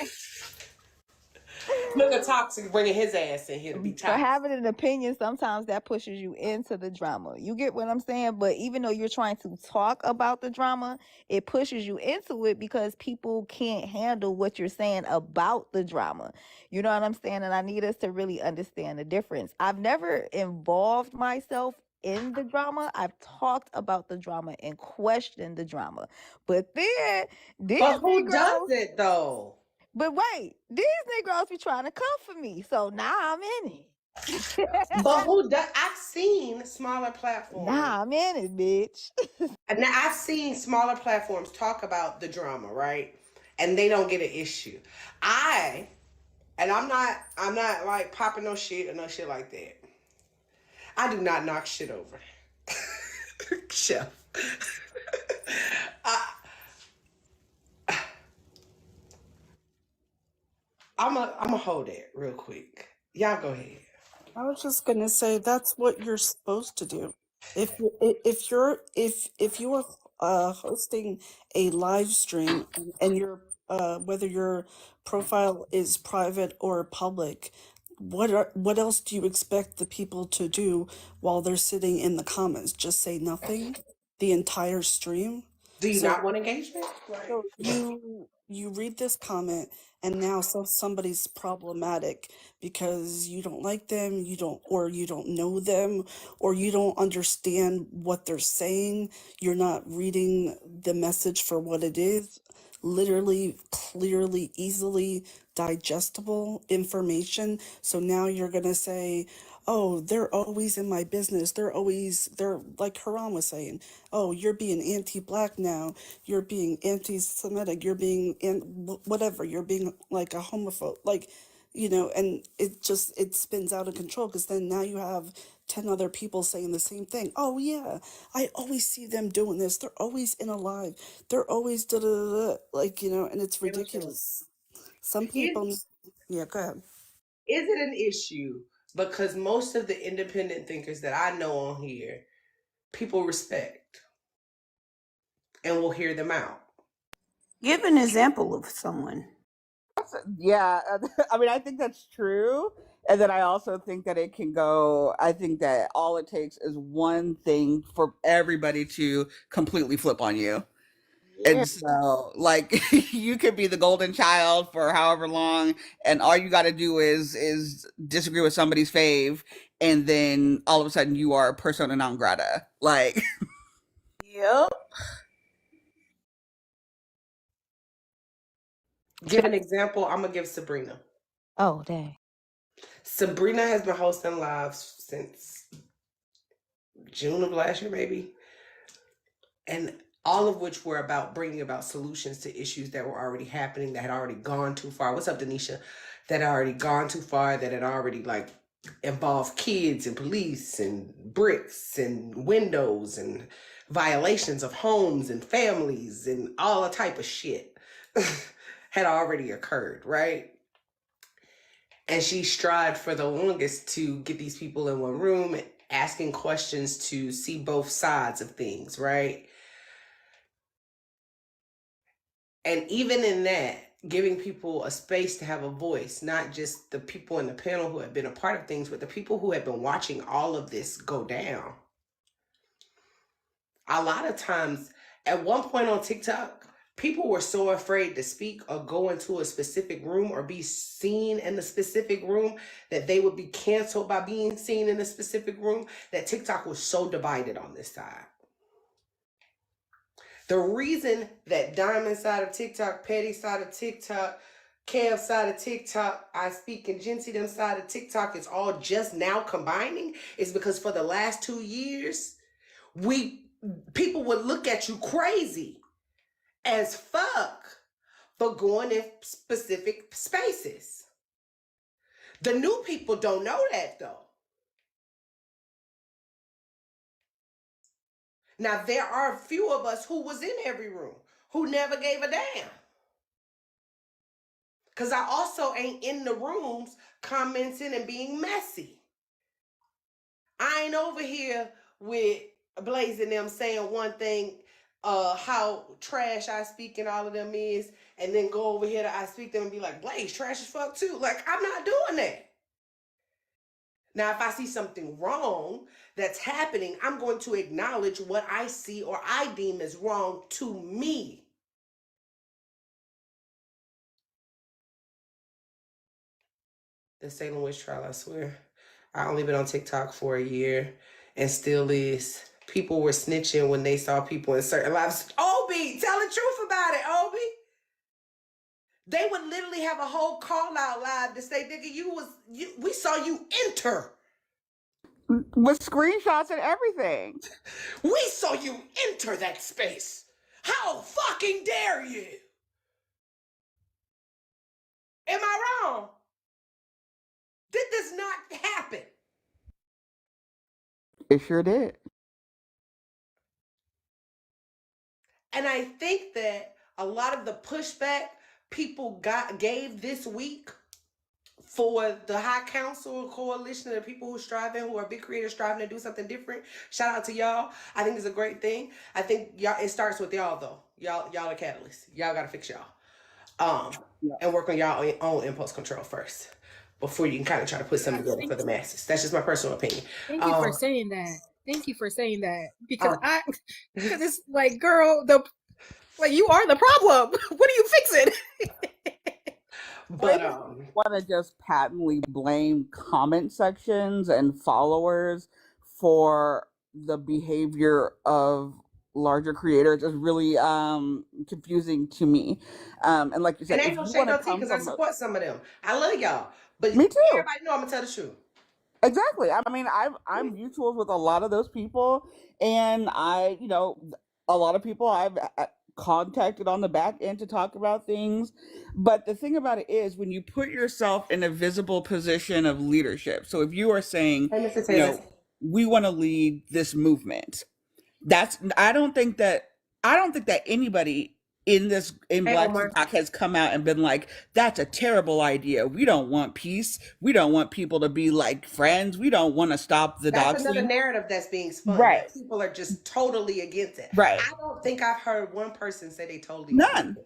Look at Toxic bringing his ass in here to be For toxic. having an opinion, sometimes that pushes you into the drama. You get what I'm saying? But even though you're trying to talk about the drama, it pushes you into it because people can't handle what you're saying about the drama. You know what I'm saying? And I need us to really understand the difference. I've never involved myself in the drama. I've talked about the drama and questioned the drama. But then these But who Negroes, does it though? but wait, these Negroes be trying to come for me. So now I'm in it. But who does? I've seen smaller platforms. Nah, I'm in it, bitch. And now I've seen smaller platforms talk about the drama, right? And they don't get an issue. I'm not like popping no shit or no shit like that. I do not knock shit over. Chef. I'm a hold it real quick. Y'all go ahead. I was just gonna say that's what you're supposed to do. If you are hosting a live stream and your whether your profile is private or public, what else do you expect the people to do while they're sitting in the comments? Just say nothing the entire stream? Do you So not want engagement? so you read this comment and now somebody's problematic because you don't like them, you don't know them, or you don't understand what they're saying. You're not reading the message for what it is. Literally, clearly, easily digestible information. So now you're gonna say, oh, they're always in my business. They're like Haram was saying, oh, you're being anti-black now. You're being anti-Semitic. You're being whatever. You're being like a homophobe. Like, and it spins out of control because then now you have 10 other people saying the same thing. Oh, yeah, I always see them doing this. They're always in a live. They're always da da da da. Like, and it's ridiculous. Some people, yeah, go ahead. Is it an issue? Because most of the independent thinkers that I know on here, people respect and will hear them out. Give an example of someone. Yeah, I mean, I think that's true. And then I also think that it can go, I think that all it takes is one thing for everybody to completely flip on you. Yeah. And so, like, you could be the golden child for however long, and all you got to do is disagree with somebody's fave, and then all of a sudden you are persona non grata. Like, Yep. Give an example. I'm gonna give Sabrina. Oh, dang. Sabrina has been hosting lives since June of last year, maybe, and all of which were about bringing about solutions to issues that were already happening, that had already gone too far. What's up, Denisha? That had already gone too far, that had already like involved kids and police and bricks and windows and violations of homes and families and all the type of shit had already occurred, right? And she strived for the longest to get these people in one room, asking questions to see both sides of things, right? And even in that, giving people a space to have a voice, not just the people in the panel who have been a part of things, but the people who have been watching all of this go down. A lot of times, at one point on TikTok, people were so afraid to speak or go into a specific room or be seen in a specific room that they would be canceled by being seen in a specific room, that TikTok was so divided on this side. The reason that Diamond side of TikTok, Petty side of TikTok, Kev side of TikTok, I Speak and Jincy them side of TikTok is all just now combining is because for the last 2 years, people would look at you crazy as fuck for going in specific spaces. The new people don't know that though. Now, there are a few of us who was in every room, who never gave a damn. Because I also ain't in the rooms commenting and being messy. I ain't over here with Blaze and them saying one thing, how trash I Speak and all of them is, and then go over here to I Speak them and be like, Blaze, trash as fuck too. Like, I'm not doing that. Now, if I see something wrong that's happening, I'm going to acknowledge what I see or I deem as wrong to me. The Salem witch trial, I swear. I only been on TikTok for a year and still is. People were snitching when they saw people in certain lives. Obi, tell the truth about it, Obi. They would literally have a whole call out live to say, nigga, we saw you enter. with screenshots and everything. We saw you enter that space. How fucking dare you? Am I wrong? Did this not happen? It sure did. And I think that a lot of the pushback people gave this week for the High Council Coalition of the people who are big creators striving to do something different. Shout out to y'all. I think it's a great thing. I think y'all, it starts with y'all though. Y'all are catalysts. Y'all gotta fix y'all. And work on y'all own impulse control first before you can kind of try to put something together for the masses. That's just my personal opinion. Thank you for saying that. Thank you for saying that because because it's like, girl, you are the problem. What are you fixing? But want to just patently blame comment sections and followers for the behavior of larger creators is really confusing to me. And like you said, and ain't no shade no tea because I support some of them. I love y'all, but me too. Everybody know I'm gonna tell the truth. Exactly. I mean, I'm mutual with a lot of those people, and a lot of people I've contacted on the back end to talk about things. But the thing about it is, when you put yourself in a visible position of leadership, so if you are saying, we want to lead this movement, I don't think that anybody in Black TikTok has come out and been like, that's a terrible idea. We don't want peace. We don't want people to be like friends. We don't want to stop the doxing. That's another narrative that's being spun. Right. People are just totally against it. Right. I don't think I've heard one person say they totally none.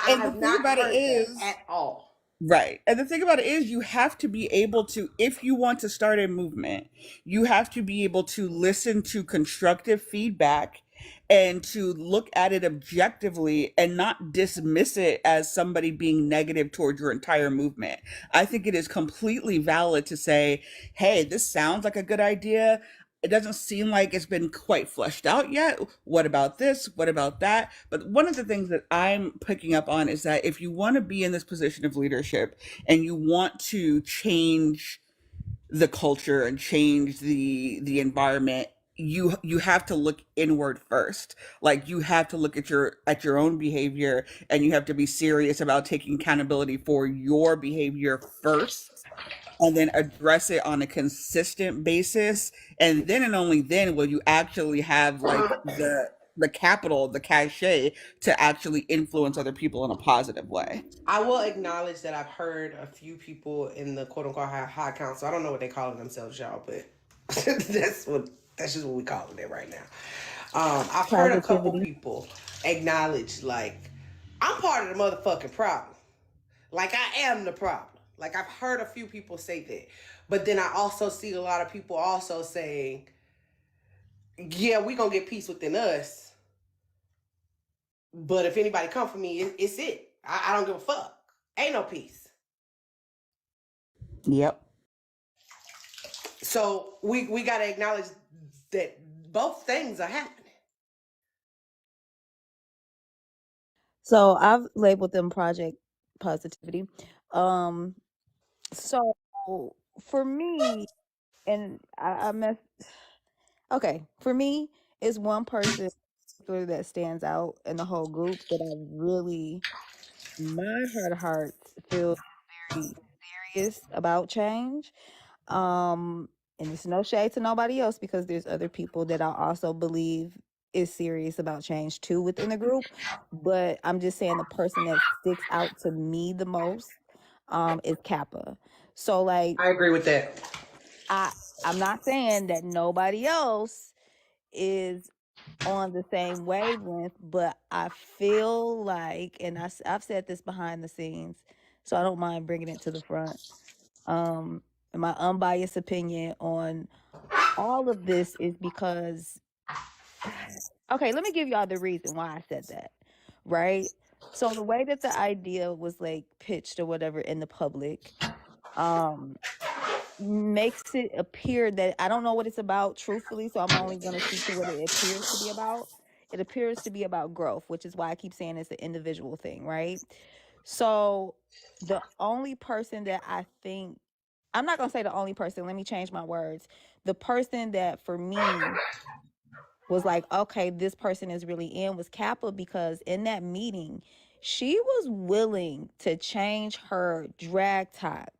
And the thing about it is at all. Right. And the thing about it is, you have to be able to, if you want to start a movement, you have to be able to listen to constructive feedback and to look at it objectively and not dismiss it as somebody being negative towards your entire movement. I think it is completely valid to say, hey, this sounds like a good idea. It doesn't seem like it's been quite fleshed out yet. What about this? What about that? But one of the things that I'm picking up on is that if you want to be in this position of leadership and you want to change the culture and change the environment, you have to look inward first. Like, you have to look at your own behavior, and you have to be serious about taking accountability for your behavior first, and then address it on a consistent basis. And then and only then will you actually have like the capital, the cachet to actually influence other people in a positive way. I will acknowledge that I've heard a few people in the quote unquote high council. I don't know what they call themselves, y'all, but that's just what we call it right now. I've heard a couple Positivity. people acknowledge, like, I'm part of the motherfucking problem. Like, I am the problem. Like, I've heard a few people say that. But then I also see a lot of people also saying, yeah, we gonna get peace within us. But if anybody come for me, it's it. I don't give a fuck. Ain't no peace. Yep. So we got to acknowledge that both things are happening. So I've labeled them Project Positivity. So for me, and I messed. Okay, for me, it's one person in particular that stands out in the whole group that I really, my heart of hearts, feel very serious about change. And it's no shade to nobody else because there's other people that I also believe is serious about change too within the group. But I'm just saying the person that sticks out to me the most is Kappa. So like I agree with that. I'm not saying that nobody else is on the same wavelength, but I feel like, and I've said this behind the scenes, so I don't mind bringing it to the front. And my unbiased opinion on all of this is because, okay, let me give y'all the reason why I said that, right? So the way that the idea was like pitched or whatever in the public, um, makes it appear that I don't know what it's about, truthfully, so I'm only going to speak to what it appears to be about. It appears to be about growth, which is why I keep saying it's an individual thing, right? So the only person that I think, I'm not going to say the only person, let me change my words. The person that for me was like, okay, this person is really in was Kappa, because in that meeting, she was willing to change her drag talk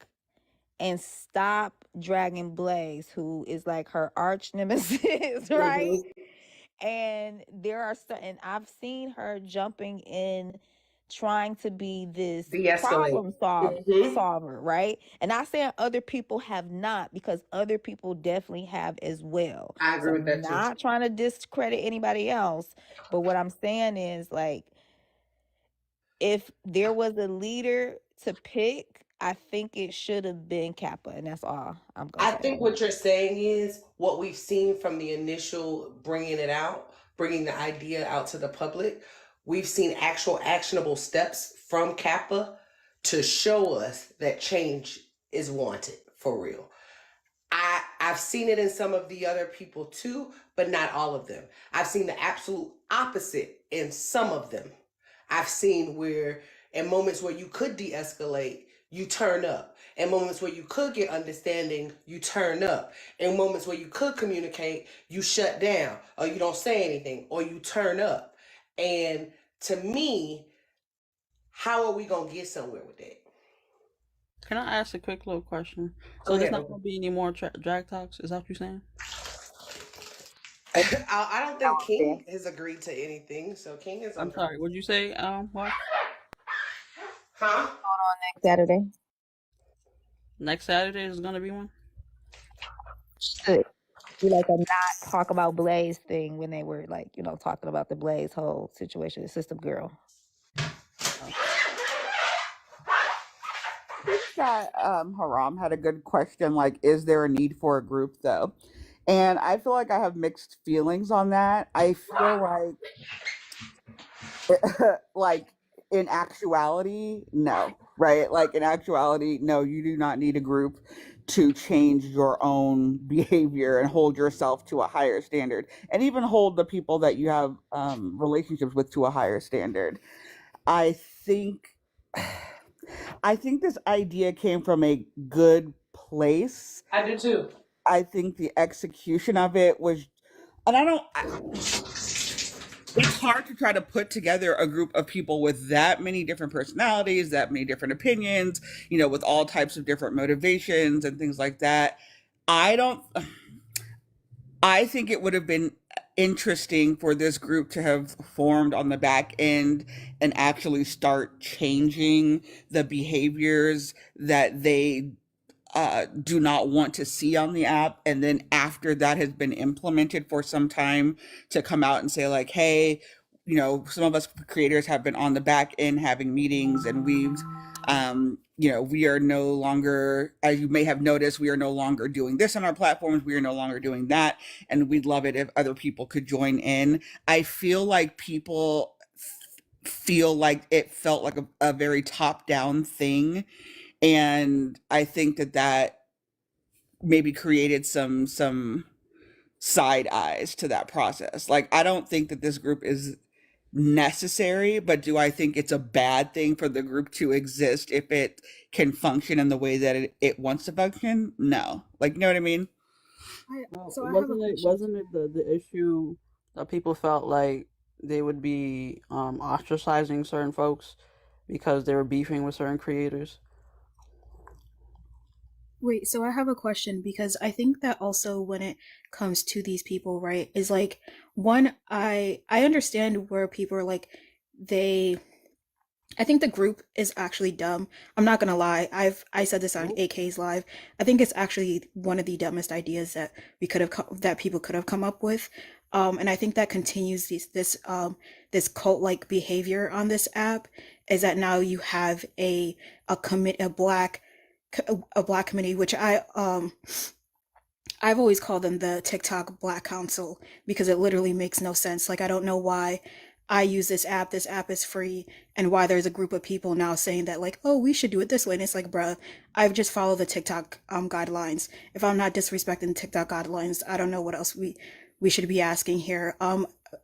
and stop dragging Blaze, who is like her arch nemesis, right? And there are and I've seen her jumping in, trying to be this De-escalate. problem Mm-hmm. solver, right? And not saying other people have not, because other people definitely have as well. I So agree with I'm that too. not trying to discredit anybody else, but what I'm saying is, like, if there was a leader to pick, I think it should have been Kappa, and that's all I'm gonna I say. think what you're saying is what we've seen from the initial bringing it out, bringing the idea out to the public. We've seen actual actionable steps from Kappa to show us that change is wanted for real. I've seen it in some of the other people too, but not all of them. I've seen the absolute opposite in some of them. I've seen where in moments where you could de-escalate, you turn up. In moments where you could get understanding, you turn up. In moments where you could communicate, you shut down, or you don't say anything, or you turn up. And to me, how are we gonna get somewhere with that? Can I ask a quick little question? Go So there's ahead, not Uncle. going to be any more drag talks? Is that what you're saying? I don't think King has agreed to anything, so King is I'm on. sorry. What'd you say? What? Huh? Next Saturday. Next Saturday is going to be one? Should be like a not talk about Blaze thing when they were like, talking about the Blaze whole situation, the system girl. I think that Haram had a good question, like, is there a need for a group though? And I feel like I have mixed feelings on that. I feel like in actuality, no, right? Like in actuality, no, you do not need a group to change your own behavior and hold yourself to a higher standard, and even hold the people that you have relationships with to a higher standard. I think I think this idea came from a good place. I do too. I think the execution of it was, and it's hard to try to put together a group of people with that many different personalities, that many different opinions, with all types of different motivations and things like that. I don't, I think it would have been interesting for this group to have formed on the back end and actually start changing the behaviors that they do not want to see on the app. And then after that has been implemented for some time, to come out and say like, hey, some of us creators have been on the back end having meetings, and we are no longer, as you may have noticed, we are no longer doing this on our platforms. We are no longer doing that. And we'd love it if other people could join in. I feel like people feel like it felt like a very top down thing. And I think that maybe created some side eyes to that process. Like, I don't think that this group is necessary, but do I think it's a bad thing for the group to exist if it can function in the way that it wants to function? No. Like, you know what I mean? So I have a question. Wasn't it the issue that people felt like they would be ostracizing certain folks because they were beefing with certain creators? Wait, so I have a question because I think that also when it comes to these people, right, is like one, I understand where people are like I think the group is actually dumb. I'm not gonna lie. I said this on AK's live. I think it's actually one of the dumbest ideas that that people could have come up with. And I think that continues this cult like behavior on this app, is that now you have a black committee, which I've always called them the TikTok Black Council, because it literally makes no sense. Like, I don't know why I use this app is free, and why there's a group of people now saying that like, oh, we should do it this way. And it's like, bruh, I've just followed the TikTok guidelines. If I'm not disrespecting TikTok guidelines, I don't know what else we should be asking here.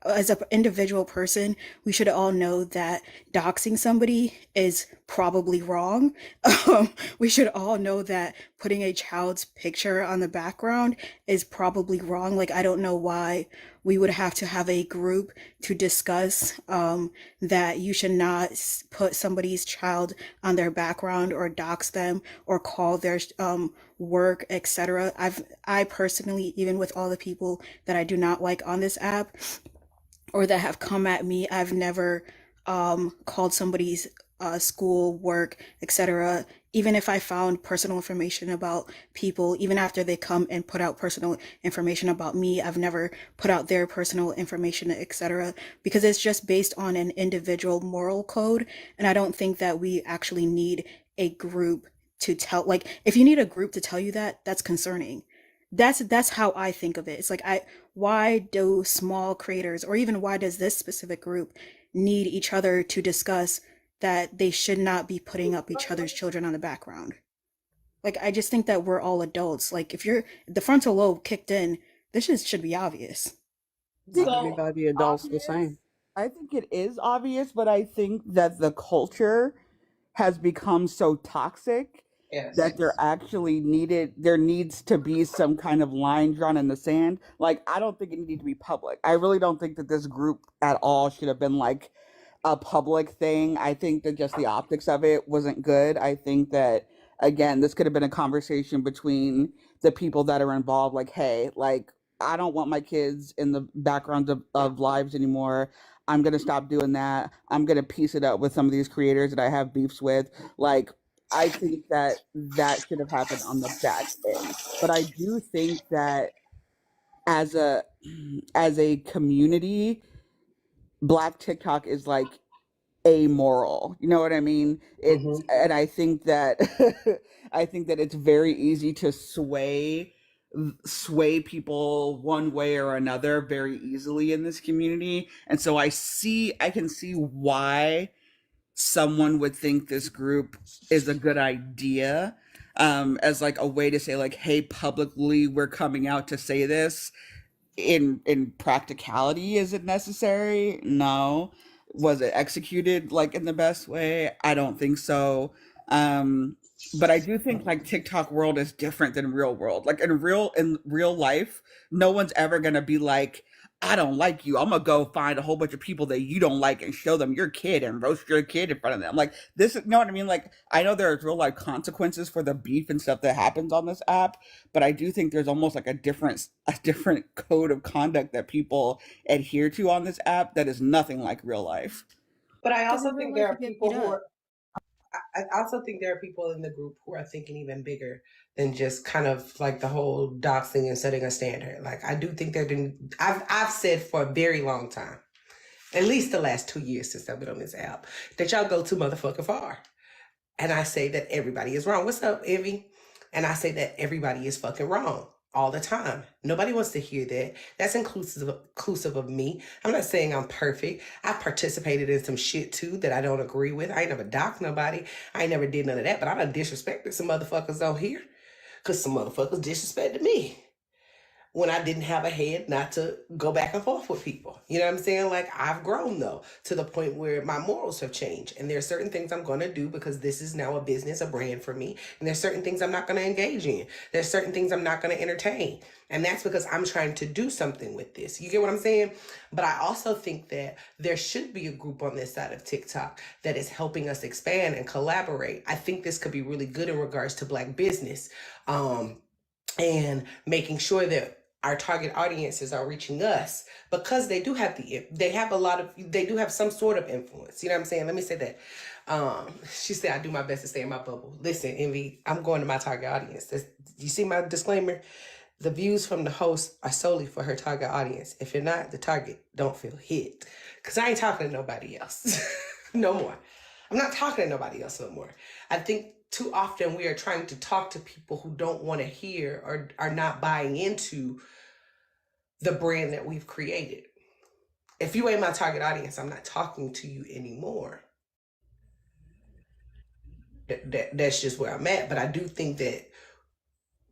As an individual person, we should all know that doxing somebody is probably wrong. We should all know that putting a child's picture on the background is probably wrong. Like, I don't know why we would have to have a group to discuss that you should not put somebody's child on their background or dox them or call their work, etc. I personally, even with all the people that I do not like on this app or that have come at me, I've never called somebody's school, work, etc. Even if I found personal information about people, even after they come and put out personal information about me, I've never put out their personal information, etc. Because it's just based on an individual moral code. And I don't think that we actually need a group to tell, like, if you need a group to tell you that, that's concerning. That's how I think of it. It's like, why do small creators, or even why does this specific group need each other to discuss that they should not be putting up each other's children on the background? Like, I just think that we're all adults. Like, if the frontal lobe kicked in, this should be obvious. Not So everybody adults the Obvious. same. I think it is obvious, but I think that the culture has become so toxic yes. that there needs to be some kind of line drawn in the sand. Like, I don't think it needed to be public. I really don't think that this group at all should have been like a public thing. I think that just the optics of it wasn't good. I think that, again, this could have been a conversation between the people that are involved. Like, hey, like, I don't want my kids in the background of lives anymore. I'm going to stop doing that. I'm going to piece it up with some of these creators that I have beefs with. Like, I think that should have happened on the back end. But I do think that as a community, Black TikTok is like amoral. You know what I mean? And I think that I think that it's very easy to sway sway people one way or another very easily in this community. And so I can see why someone would think this group is a good idea, as like a way to say like, hey, publicly we're coming out to say this. In practicality, is it necessary? No. Was it executed like in the best way? I don't think so. um but I do think like TikTok world is different than real world. Like in real life, no one's ever gonna be like, I don't like you, I'm gonna go find a whole bunch of people that you don't like and show them your kid and roast your kid in front of them. Like this, you know what I mean? Like I know there's real life consequences for the beef and stuff that happens on this app, but I do think there's almost like a different code of conduct that people adhere to on this app that is nothing like real life. But I Because also in real think life, there you are get people beat who up. are. I also think there are people in the group who are thinking even bigger than just kind of like the whole doxing and setting a standard. Like I do think there've been. I've said for a very long time, at least the last 2 years since I've been on this app, that y'all go too motherfucking far. And I say that everybody is wrong. What's up, Envy? And I say that everybody is fucking wrong all the time. Nobody wants to hear that. That's inclusive of me. I'm not saying I'm perfect. I've participated in some shit too that I don't agree with. I ain't never docked nobody. I ain't never did none of that, but I done disrespected some motherfuckers on here because some motherfuckers disrespected me when I didn't have a head not to go back and forth with people. You know what I'm saying? Like I've grown though to the point where my morals have changed. And there are certain things I'm going to do because this is now a business, a brand for me. And there's certain things I'm not going to engage in. There's certain things I'm not going to entertain. And that's because I'm trying to do something with this. You get what I'm saying? But I also think that there should be a group on this side of TikTok that is helping us expand and collaborate. I think this could be really good in regards to Black business. And making sure that our target audiences are reaching us because they do have they do have some sort of influence. You know what I'm saying? Let me say that. She said I do my best to stay in my bubble. Listen, Envy, I'm going to my target audience. You see my disclaimer? The views from the host are solely for her target audience. If you're not the target, don't feel hit. Cause I ain't talking to nobody else. No more. I'm not talking to nobody else no more. I think too often we are trying to talk to people who don't want to hear or are not buying into the brand that we've created. If you ain't my target audience, I'm not talking to you anymore. That's just where I'm at. But I do think that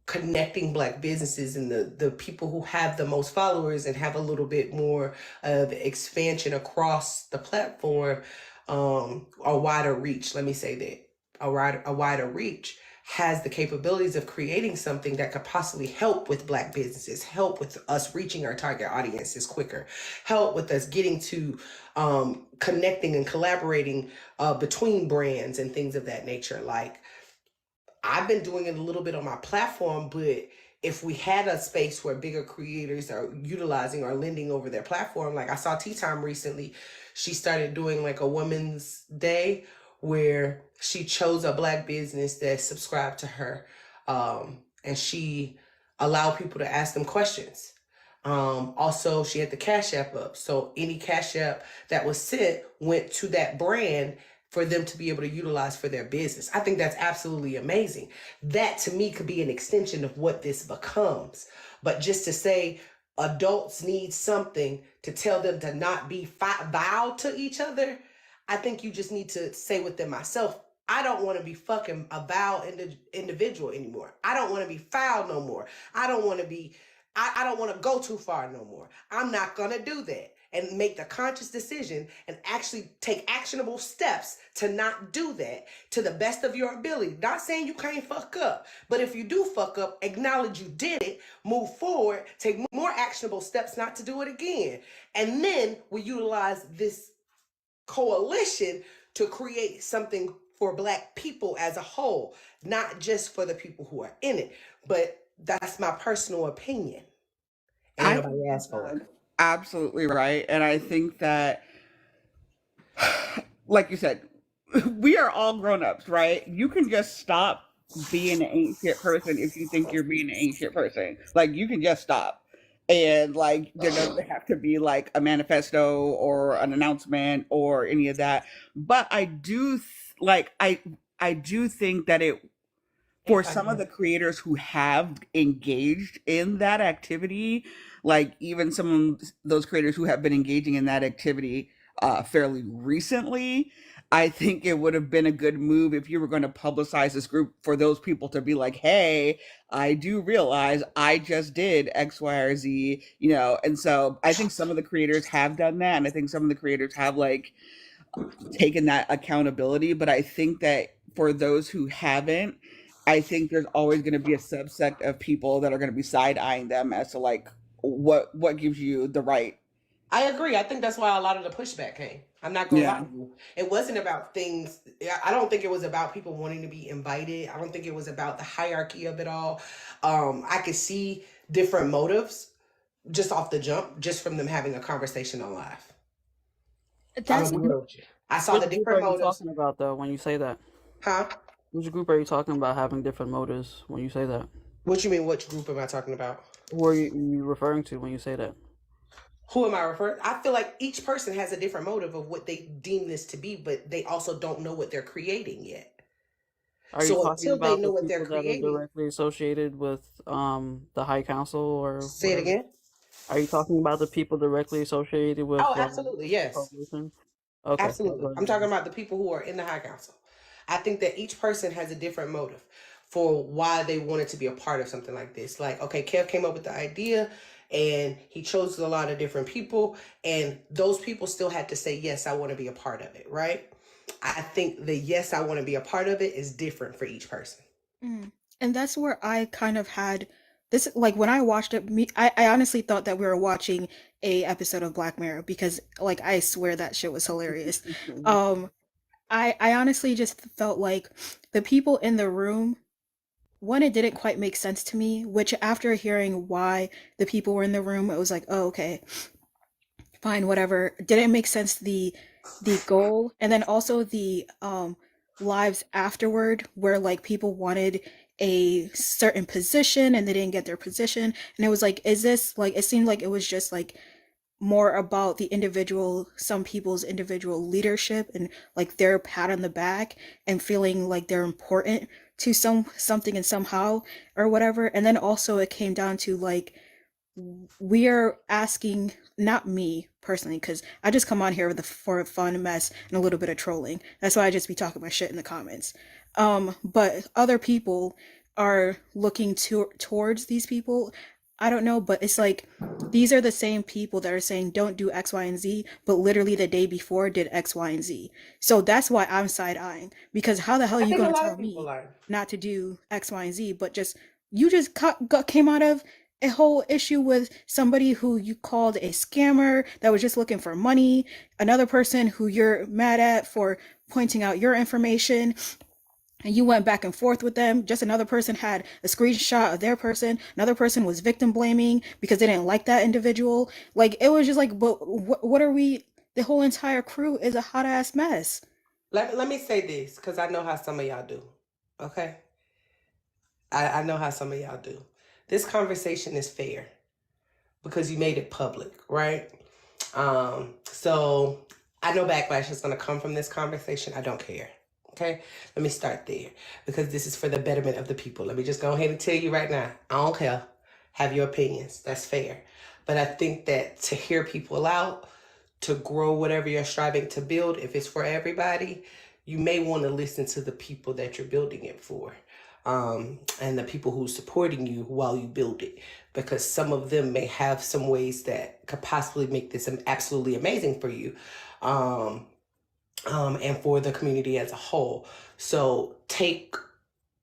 connecting Black businesses and the people who have the most followers and have a little bit more of expansion across the platform, a wider reach, let me say that, a wider reach has the capabilities of creating something that could possibly help with Black businesses, help with us reaching our target audiences quicker, help with us getting to connecting and collaborating between brands and things of that nature. Like I've been doing it a little bit on my platform, but if we had a space where bigger creators are utilizing or lending over their platform, like I saw Tea Time recently, she started doing like a Women's Day where she chose a Black business that subscribed to her, and she allowed people to ask them questions. Also, she had the Cash App up, so any Cash App that was sent went to that brand for them to be able to utilize for their business. I think that's absolutely amazing. That to me could be an extension of what this becomes. But just to say adults need something to tell them to not be vowed to each other, I think you just need to say within myself, I don't want to be fucking a vowed individual anymore. I don't want to be foul no more. I don't want to go too far no more. I'm not going to do that. And make the conscious decision and actually take actionable steps to not do that to the best of your ability. Not saying you can't fuck up, but if you do fuck up, acknowledge you did it, move forward, take more actionable steps not to do it again. And then we utilize this coalition to create something for Black people as a whole, not just for the people who are in it. But that's my personal opinion. Ain't I nobody asked for it. absolutely right. And I think that, like you said, we are all grown-ups, right? You can just stop being an ain't shit person if you think you're being an ain't shit person. Like you can just stop. And like there doesn't have to be like a manifesto or an announcement or any of that. But I do think that for If I some of the can. creators who have engaged in that activity, like even some of those creators who have been engaging in that activity fairly recently, I think it would have been a good move if you were going to publicize this group for those people to be like, hey, I do realize I just did X, Y, or Z, you know. And so I think some of the creators have done that. And I think some of the creators have like taken that accountability. But I think that for those who haven't, I think there's always going to be a subsect of people that are going to be side eyeing them as to like what gives you the right. I agree. I think that's why a lot of the pushback came. I'm not gonna lie Yeah. to you. It wasn't about things. I don't think it was about people wanting to be invited. I don't think it was about the hierarchy of it all. I could see different motives just off the jump, just from them having a conversation on live. I'm That's gonna be real with you. I saw Which the group are different you motives. talking about though when you say that? Huh? Which group are you talking about having different motives when you say that? What you mean? Which group am I talking about? Who are you referring to when you say that? Who am I referring? I feel like each person has a different motive of what they deem this to be, but they also don't know what they're creating yet. Are you So talking until they about know the what they're people that are creating, directly associated with the High Council or say it whatever? again. Are you talking about the people directly associated with Oh, absolutely, the yes. coalition? Okay, that's Absolutely. what I I'm talking mean. about the people who are in the High Council. I think that each person has a different motive for why they wanted to be a part of something like this. Like, okay, Kev came up with the idea and he chose a lot of different people, and those people still had to say, yes, I want to be a part of it, right? I think the yes, I want to be a part of it is different for each person. Mm. And that's where I kind of had this, like when I watched it, I honestly thought that we were watching a episode of Black Mirror because like I swear that shit was hilarious. Um I honestly just felt like the people in the room, one, it didn't quite make sense to me, which after hearing why the people were in the room, it was like, oh, okay, fine, whatever. Didn't make sense the goal, and then also the lives afterward, where like people wanted a certain position and they didn't get their position, and it was like, is this like? It seemed like it was just like more about the individual, some people's individual leadership and like their pat on the back and feeling like they're important to something and somehow or whatever. And then also it came down to like we are asking, not me personally, because I just come on here for a fun mess and a little bit of trolling. That's why I just be talking my shit in the comments. But other people are looking towards these people. I don't know, but it's like these are the same people that are saying don't do X, Y, and Z, but literally the day before did X, Y, and Z. So that's why I'm side eyeing, because how the hell are I you think a gonna lot tell of people me are. not to do X, Y, and Z, but just you just came out of a whole issue with somebody who you called a scammer that was just looking for money, another person who you're mad at for pointing out your information, and you went back and forth with them. Just another person had a screenshot of their person. Another person was victim blaming because they didn't like that individual. Like it was just like, but what are we? The whole entire crew is a hot ass mess. Let me say this, because I know how some of y'all do. Okay? I know how some of y'all do. This conversation is fair because you made it public, right? So I know backlash is going to come from this conversation. I don't care. Okay? Let me start there because this is for the betterment of the people. Let me just go ahead and tell you right now. I don't care. Have your opinions. That's fair. But I think that to hear people out, to grow whatever you're striving to build, if it's for everybody, you may want to listen to the people that you're building it for. And the people who's supporting you while you build it, because some of them may have some ways that could possibly make this absolutely amazing for you, and for the community as a whole. So take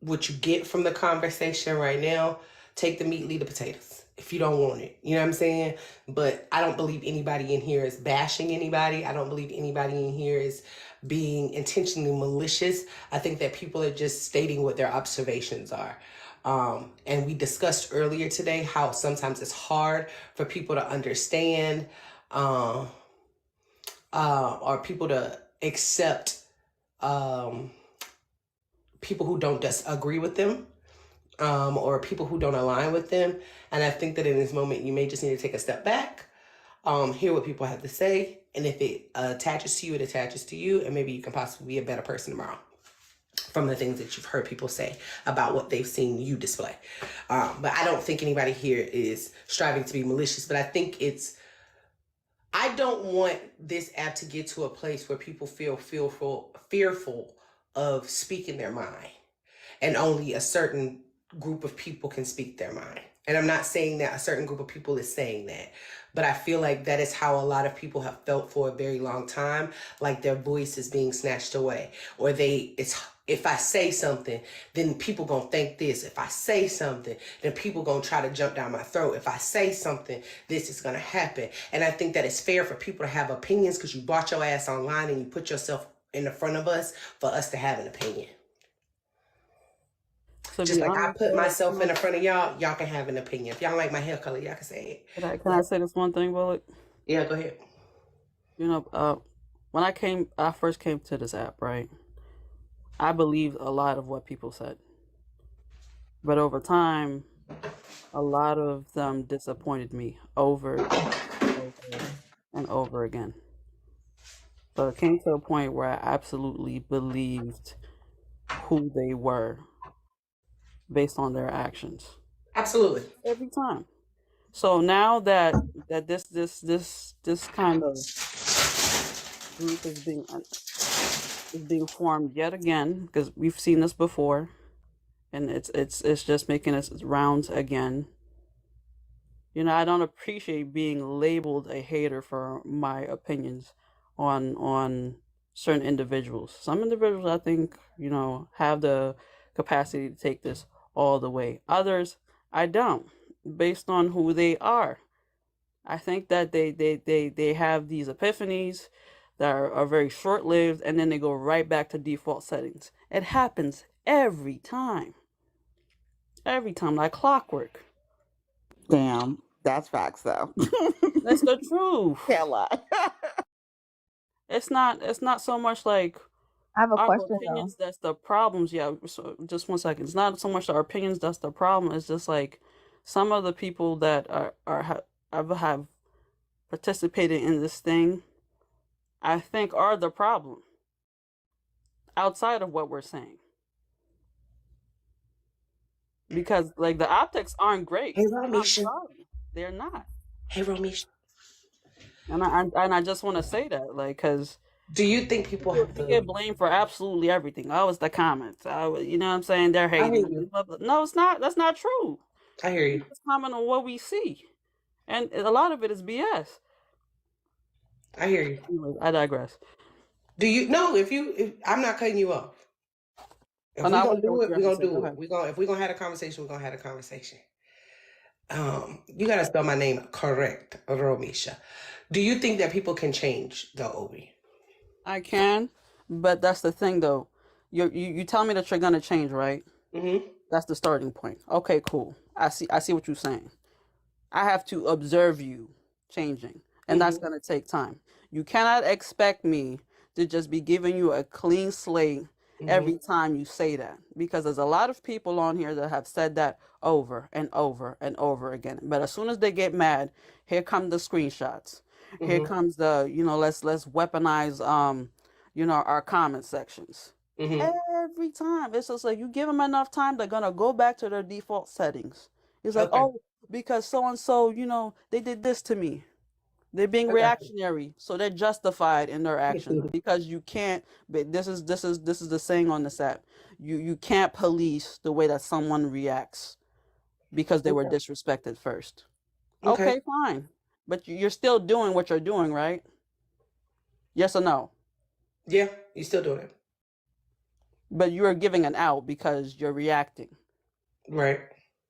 what you get from the conversation right now, take the meat, leave the potatoes if you don't want it. You know what I'm saying? But I don't believe anybody in here is bashing anybody. I don't believe anybody in here is being intentionally malicious. I think that people are just stating what their observations are. And we discussed earlier today how sometimes it's hard for people to understand or people to accept people who don't disagree with them, or people who don't align with them. And I think that in this moment, you may just need to take a step back, hear what people have to say. And if it attaches to you, it attaches to you. And maybe you can possibly be a better person tomorrow. from the things that you've heard people say about what they've seen you display. But I don't think anybody here is striving to be malicious, but I think I don't want this app to get to a place where people feel fearful of speaking their mind, and only a certain group of people can speak their mind. And I'm not saying that a certain group of people is saying that, but I feel like that is how a lot of people have felt for a very long time, like their voice is being snatched away, or if I say something, then people gonna think this. If I say something, then people gonna try to jump down my throat. If I say something, this is gonna happen. And I think that it's fair for people to have opinions, because you brought your ass online and you put yourself in the front of us for us to have an opinion. To Just be like I honest, put myself in the front of y'all, y'all can have an opinion. If y'all like my hair color, y'all can say it. can I say this one thing, Bullet? Yeah, go ahead. You know, when I first came to this app, right? I believed a lot of what people said, but over time, a lot of them disappointed me over and over again. So it came to a point where I absolutely believed who they were based on their actions Absolutely. every time. So now that this kind of group is being formed yet again, because we've seen this before, and it's just making its rounds again. You know, I don't appreciate being labeled a hater for my opinions on certain individuals. Some individuals, I think, you know, have the capacity to take this all the way. Others, I don't, based on who they are. I think that they have these epiphanies that are very short-lived, and then they go right back to default settings. It happens every time, like clockwork. Damn, that's facts though. That's the truth. Can't lie. It's not so much like I have a our question though. opinions that's the problems. Yeah, so just 1 second. It's not so much our opinions that's the problem. It's just like some of the people that have participated in this thing, I think, are the problem outside of what we're saying. Because like the optics aren't great. Hey, I'm Romisha. sorry, they're not. Hey, Romisha. And I just want to say that, like, because Do you think people have we get to? blamed for absolutely everything. Oh, it's the comments. You know what I'm saying? They're I hear hating. you. Blah, blah. No, it's not. That's not true. I hear you. Just comment on what we see, and a lot of it is BS. I hear you. Anyways, I digress. Do you no? If I'm not cutting you off. If And we're I gonna want to hear do what it, you we're have to gonna say. Go do ahead. it. If we're gonna have a conversation, we're gonna have a conversation. You gotta spell my name correct, Romisha. Do you think that people can change though, Obi? I can, but that's the thing, though. You tell me that you're gonna change, right? Mm-hmm. That's the starting point. Okay, cool. I see what you're saying. I have to observe you changing, and that's Mm-hmm. gonna take time. You cannot expect me to just be giving you a clean slate Mm-hmm. every time you say that, because there's a lot of people on here that have said that over and over and over again. But as soon as they get mad, here come the screenshots. Here Mm-hmm. comes the, let's weaponize our comment sections. Mm-hmm. Every time. It's just like you give them enough time, they're gonna go back to their default settings. It's like, Okay. oh, because so and so, they did this to me. They're being I got you. reactionary, so they're justified in their actions, because you can't. But this is the saying on this app. You can't police the way that someone reacts because they were Okay. disrespected first. Okay. Okay, fine, but you're still doing what you're doing, right? Yes or no? Yeah, you still doing it. But you are giving an out because you're reacting. Right.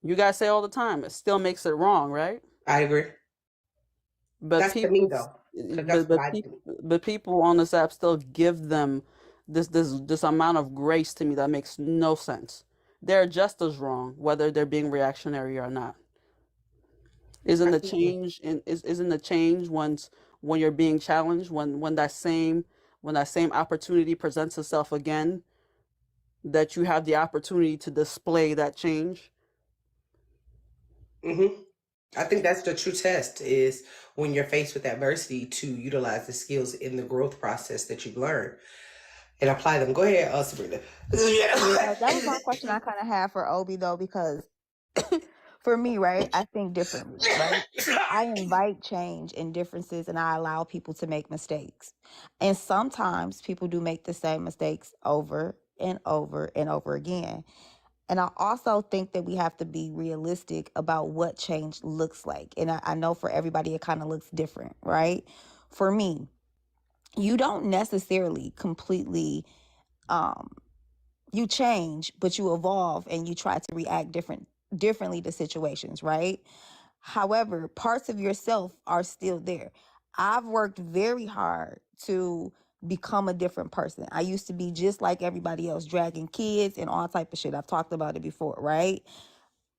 You guys say all the time, it still makes it wrong, right? I agree. But That's to me people, though, because that's what I do. but people on this app still give them this amount of grace to me that makes no sense. They're just as wrong, whether they're being reactionary or not. Isn't the Absolutely. change isn't the change when you're being challenged, when that same opportunity presents itself again, that you have the opportunity to display that change? Mm-hmm. I think that's the true test, is when you're faced with adversity, to utilize the skills in the growth process that you've learned. and apply them. Go ahead, Sabrina. Yeah, that was one question I kind of had for Obi though, because for me, right, I think differently, right? I invite change and differences and I allow people to make mistakes. And sometimes people do make the same mistakes over and over and over again. And I also think that we have to be realistic about what change looks like. And I know for everybody, it kind of looks different, right? For me, you don't necessarily completely you change, but you evolve and you try to react differently to situations, right? However, parts of yourself are still there. I've worked very hard to become a different person. I used to be just like everybody else, dragging kids and all type of shit. I've talked about it before, right?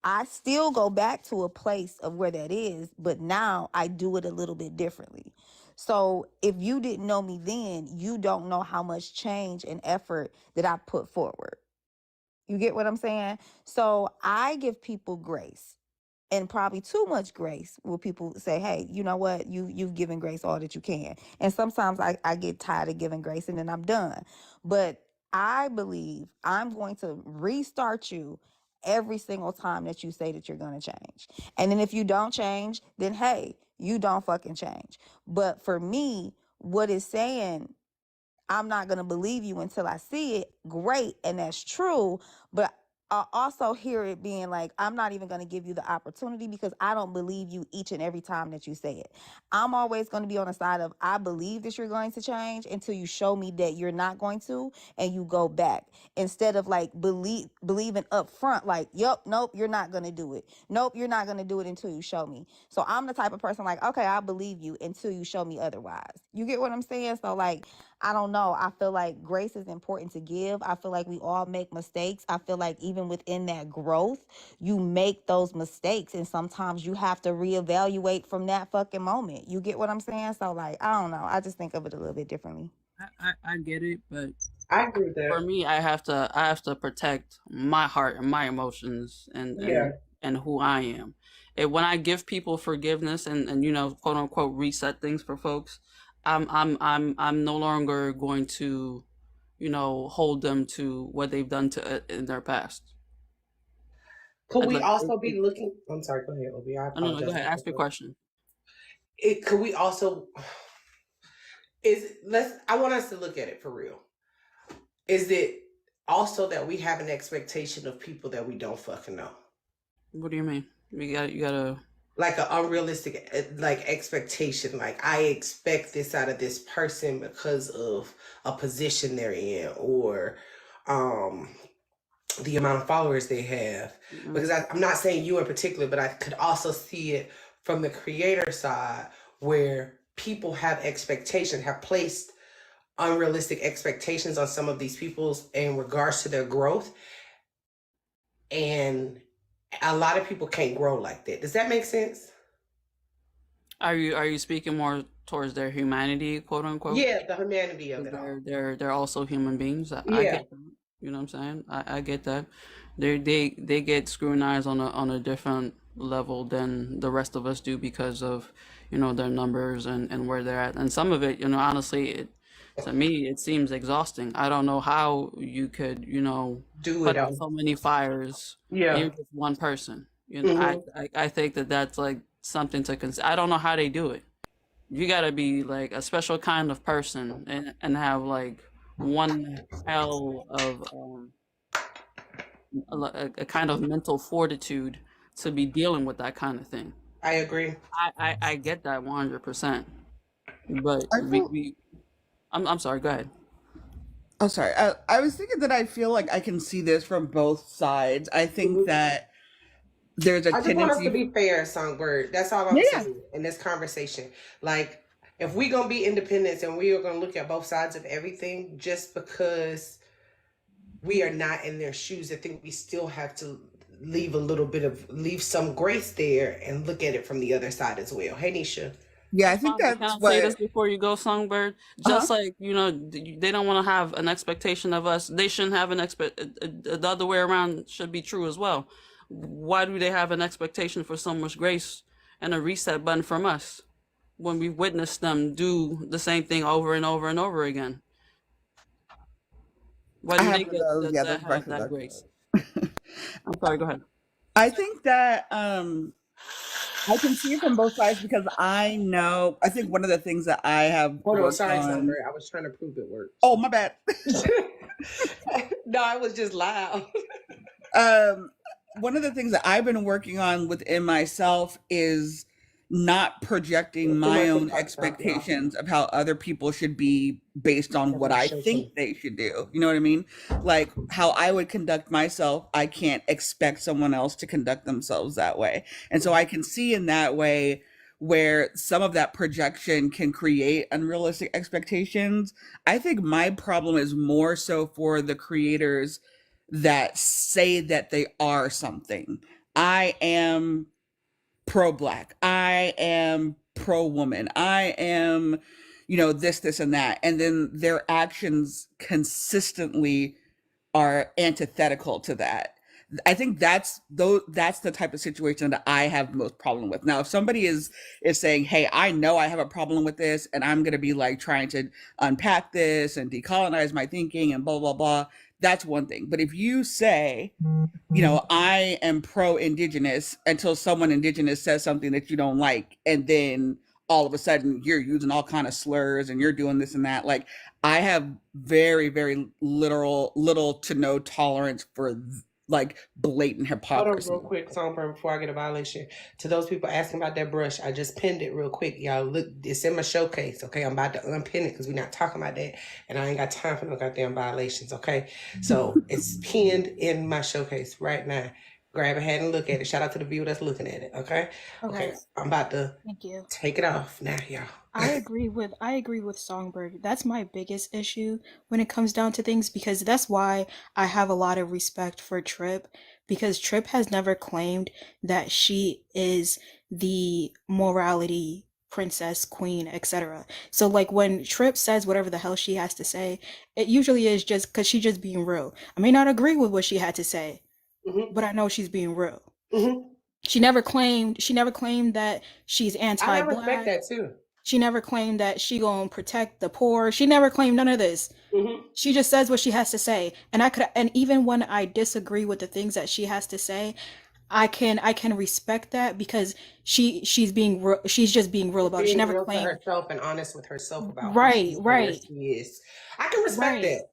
I still go back to a place of where that is, but now I do it a little bit differently. So if you didn't know me then, you don't know how much change and effort that I put forward. You get what I'm saying? So I give people grace, and probably too much grace where people say, hey, you know what, you've given grace all that you can. And sometimes I get tired of giving grace and then I'm done. But I believe I'm going to restart you every single time that you say that you're going to change. And then if you don't change, then hey, you don't fucking change. But for me, what it's saying, I'm not going to believe you until I see it. Great. And that's true. But I also hear it being like, I'm not even going to give you the opportunity because I don't believe you each and every time that you say it. I'm always going to be on the side of, I believe that you're going to change until you show me that you're not going to, and you go back, instead of like believing up front, like, yep, nope, you're not going to do it. Nope, you're not going to do it until you show me. So I'm the type of person like, okay, I believe you until you show me otherwise. You get what I'm saying? So like, I don't know. I feel like grace is important to give. I feel like we all make mistakes. I feel like even within that growth, you make those mistakes. And sometimes you have to reevaluate from that fucking moment. You get what I'm saying? So like, I don't know. I just think of it a little bit differently. I get it, but I agree with for that. me, I have to protect my heart and my emotions Yeah. and who I am. And when I give people forgiveness and you know, quote unquote, reset things for folks, I'm no longer going to, you know, hold them to what they've done to in their past. Could I'd we like also be looking? I'm sorry. Go ahead, Obi. I no, go apologize. ahead, ask your question. Could we also I want us to look at it for real. Is it also that we have an expectation of people that we don't fucking know? What do you mean? You gotta Like an unrealistic like expectation. Like I expect this out of this person because of a position they're in, or the amount of followers they have. Because I'm not saying you in particular, but I could also see it from the creator side where people have expectation, have placed unrealistic expectations on some of these people's in regards to their growth. And a lot of people can't grow like that. Does that make sense? Are you speaking more towards their humanity, quote unquote? Yeah, the humanity of it all. They're also human beings. I Yeah. get that. You know what I'm saying? I get that. They get scrutinized on a different level than the rest of us do because of, you know, their numbers and where they're at. And some of it, you know, honestly, to me, it seems exhausting. I don't know how you could, you know, Do put it out all. so many fires. Yeah. You're just one person. You know, I think that's like something to consider. I don't know how they do it. You gotta be like a special kind of person and have like one hell of a kind of mental fortitude to be dealing with that kind of thing. I agree. I get that 100%. But I feel. I'm sorry, go ahead. Oh, sorry. I was thinking that I feel like I can see this from both sides. I think that there's a I just want us to tendency. be fair, Songbird. That's all I'm Yeah. saying in this conversation. Like, if we're gonna be independents and we are gonna look at both sides of everything, just because we are not in their shoes, I think we still have to leave some grace there and look at it from the other side as well. Hey, Nisha. Yeah, I think Can that's I say this what. before you go, Songbird? Just like, you know, they don't want to have an expectation of us. They shouldn't have the other way around should be true as well. Why do they have an expectation for so much grace and a reset button from us when we witness them do the same thing over and over and over again? Why I do have they one of get those. Yeah, those have breakfast that tacos. grace? I'm sorry. Go ahead. I think that I can see it from both sides because I think one of the things that I have Hold on, worked sorry, on. Songbird. I was trying to prove it works. Oh, my bad. No, I was just loud. One of the things that I've been working on within myself is not projecting Put my my own TikTok stop, y'all. expectations of how other people should be based on Got what my I show think case. they should do. You know what I mean? Like how I would conduct myself, I can't expect someone else to conduct themselves that way. And so I can see in that way where some of that projection can create unrealistic expectations. I think my problem is more so for the creators that say that they are something. I am pro black. I am pro woman. I am, this, and that. And then their actions consistently are antithetical to that. I think that's the type of situation that I have the most problem with. Now, if somebody is saying, "Hey, I know I have a problem with this, and I'm going to be like trying to unpack this and decolonize my thinking and blah blah blah," that's one thing. But if you say, I am pro indigenous until someone indigenous says something that you don't like, and then all of a sudden you're using all kind of slurs and you're doing this and that, like I have very, very little to no tolerance for like blatant Hold on hypocrisy. real quick, Songbird, before I get a violation. To those people asking about that brush, I just pinned it real quick. Y'all look, it's in my showcase, okay? I'm about to unpin it because we're not talking about that. And I ain't got time for no goddamn violations, okay? So it's pinned in my showcase right now. Grab a hand and look at it. Shout out to the viewer that's looking at it, okay? Okay, I'm about to Thank you. take it off now, y'all. I agree with Songbird. That's my biggest issue when it comes down to things, because that's why I have a lot of respect for Trip, because Trip has never claimed that she is the morality princess, queen, etc. So like when Trip says whatever the hell she has to say, it usually is just because she's just being real. I may not agree with what she had to say, but I know she's being real. She never claimed that she's I respect anti-black. that too. She never claimed that she gonna protect the poor. She never claimed none of this. She just says what she has to say. And even when I disagree with the things that she has to say, I can respect that because she's just being real about it. She Being never real to claimed. herself and honest with herself about who Right, she is and where right, she is. I can respect right. that.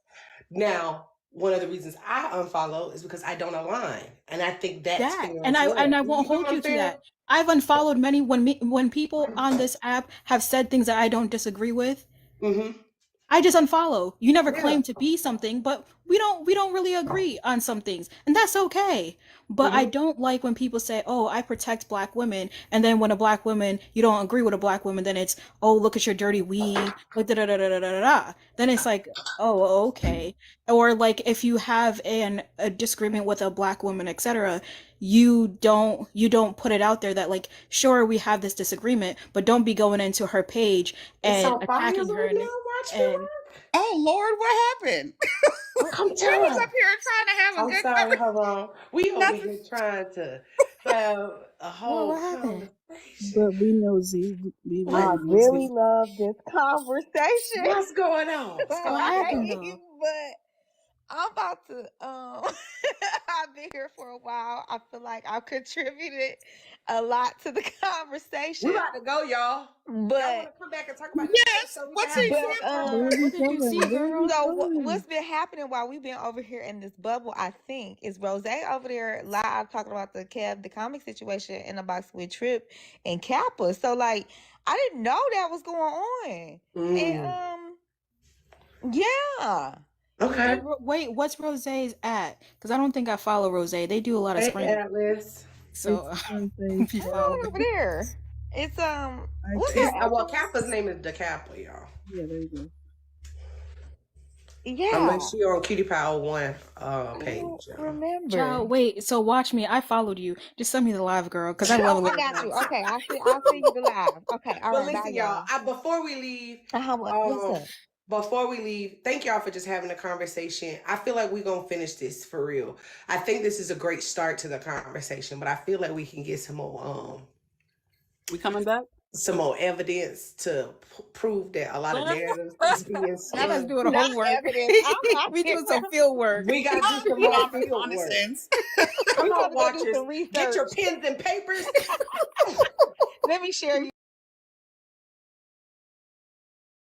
Now, one of the reasons I unfollow is because I don't align, and I think that's That fair and as I well. and I You won't know hold what you I'm to saying? that. I've unfollowed many when people on this app have said things that I don't disagree with. I just unfollow. You never Yeah. claim to be something, but we don't really agree on some things, and that's okay. But I don't like when people say, "Oh, I protect black women," and then when a black woman, you don't agree with a black woman, then it's, "Oh, look at your dirty weave," like da da da da da da da. Then it's like, "Oh, okay." Or like if you have a disagreement with a black woman, etc., you don't put it out there that like, sure, we have this disagreement, but don't be going into her page It's and on fire attacking her right now. Watch me and work. Oh Lord, what happened? I'm I was telling. up here trying to have a I'm good sorry, conversation. Haram. We over Nothing. here trying to have a whole what happened? conversation. But we know Z. We I really know really Z. love this conversation. What's going on? what happened though? But I'm about to I've been here for a while. I feel like I've contributed a lot to the We conversation. about to go, y'all. Y'all want But to come back and talk about this Yes. so we can What's have the a but example? Where we What did you going? see, Where girl? we so going? what's been happening while we've been over here in this bubble, I think, is Rose over there live talking about the Kev, the comic situation in the box with Trip and Kappa. So like I didn't know that was going on. And yeah. Okay. Wait, what's Rose's at? Because I don't think I follow Rose. They do a lot of Hey, screaming. Atlas. So It's something. if you What's follow going on over there? It's what's It's, her well, actual Kappa's name is DeCappa, y'all. Yeah, there you go. Yeah. Unless you're on Cutie Pie 01 page, don't y'all. remember. child, wait, so watch me. I followed you. Just send me the live, girl, because I love a Oh, I little got you. dance. Okay, I'll see you the live. Okay, all But right, bye, listen, y'all. y'all. Before we leave, What's up? before we leave, thank y'all for just having a conversation. I feel like we're going to finish this for real. I think this is a great start to the conversation, but I feel like we can get some more. We coming back? some more evidence to prove that a lot of narratives is being Now that's spun. doing the Not homework. evidence. I'm not We here. doing some field work. We gotta do some Put more on field work. reconnaissance. Come We on, gotta go do watchers, some get your research. pens and papers. Let me share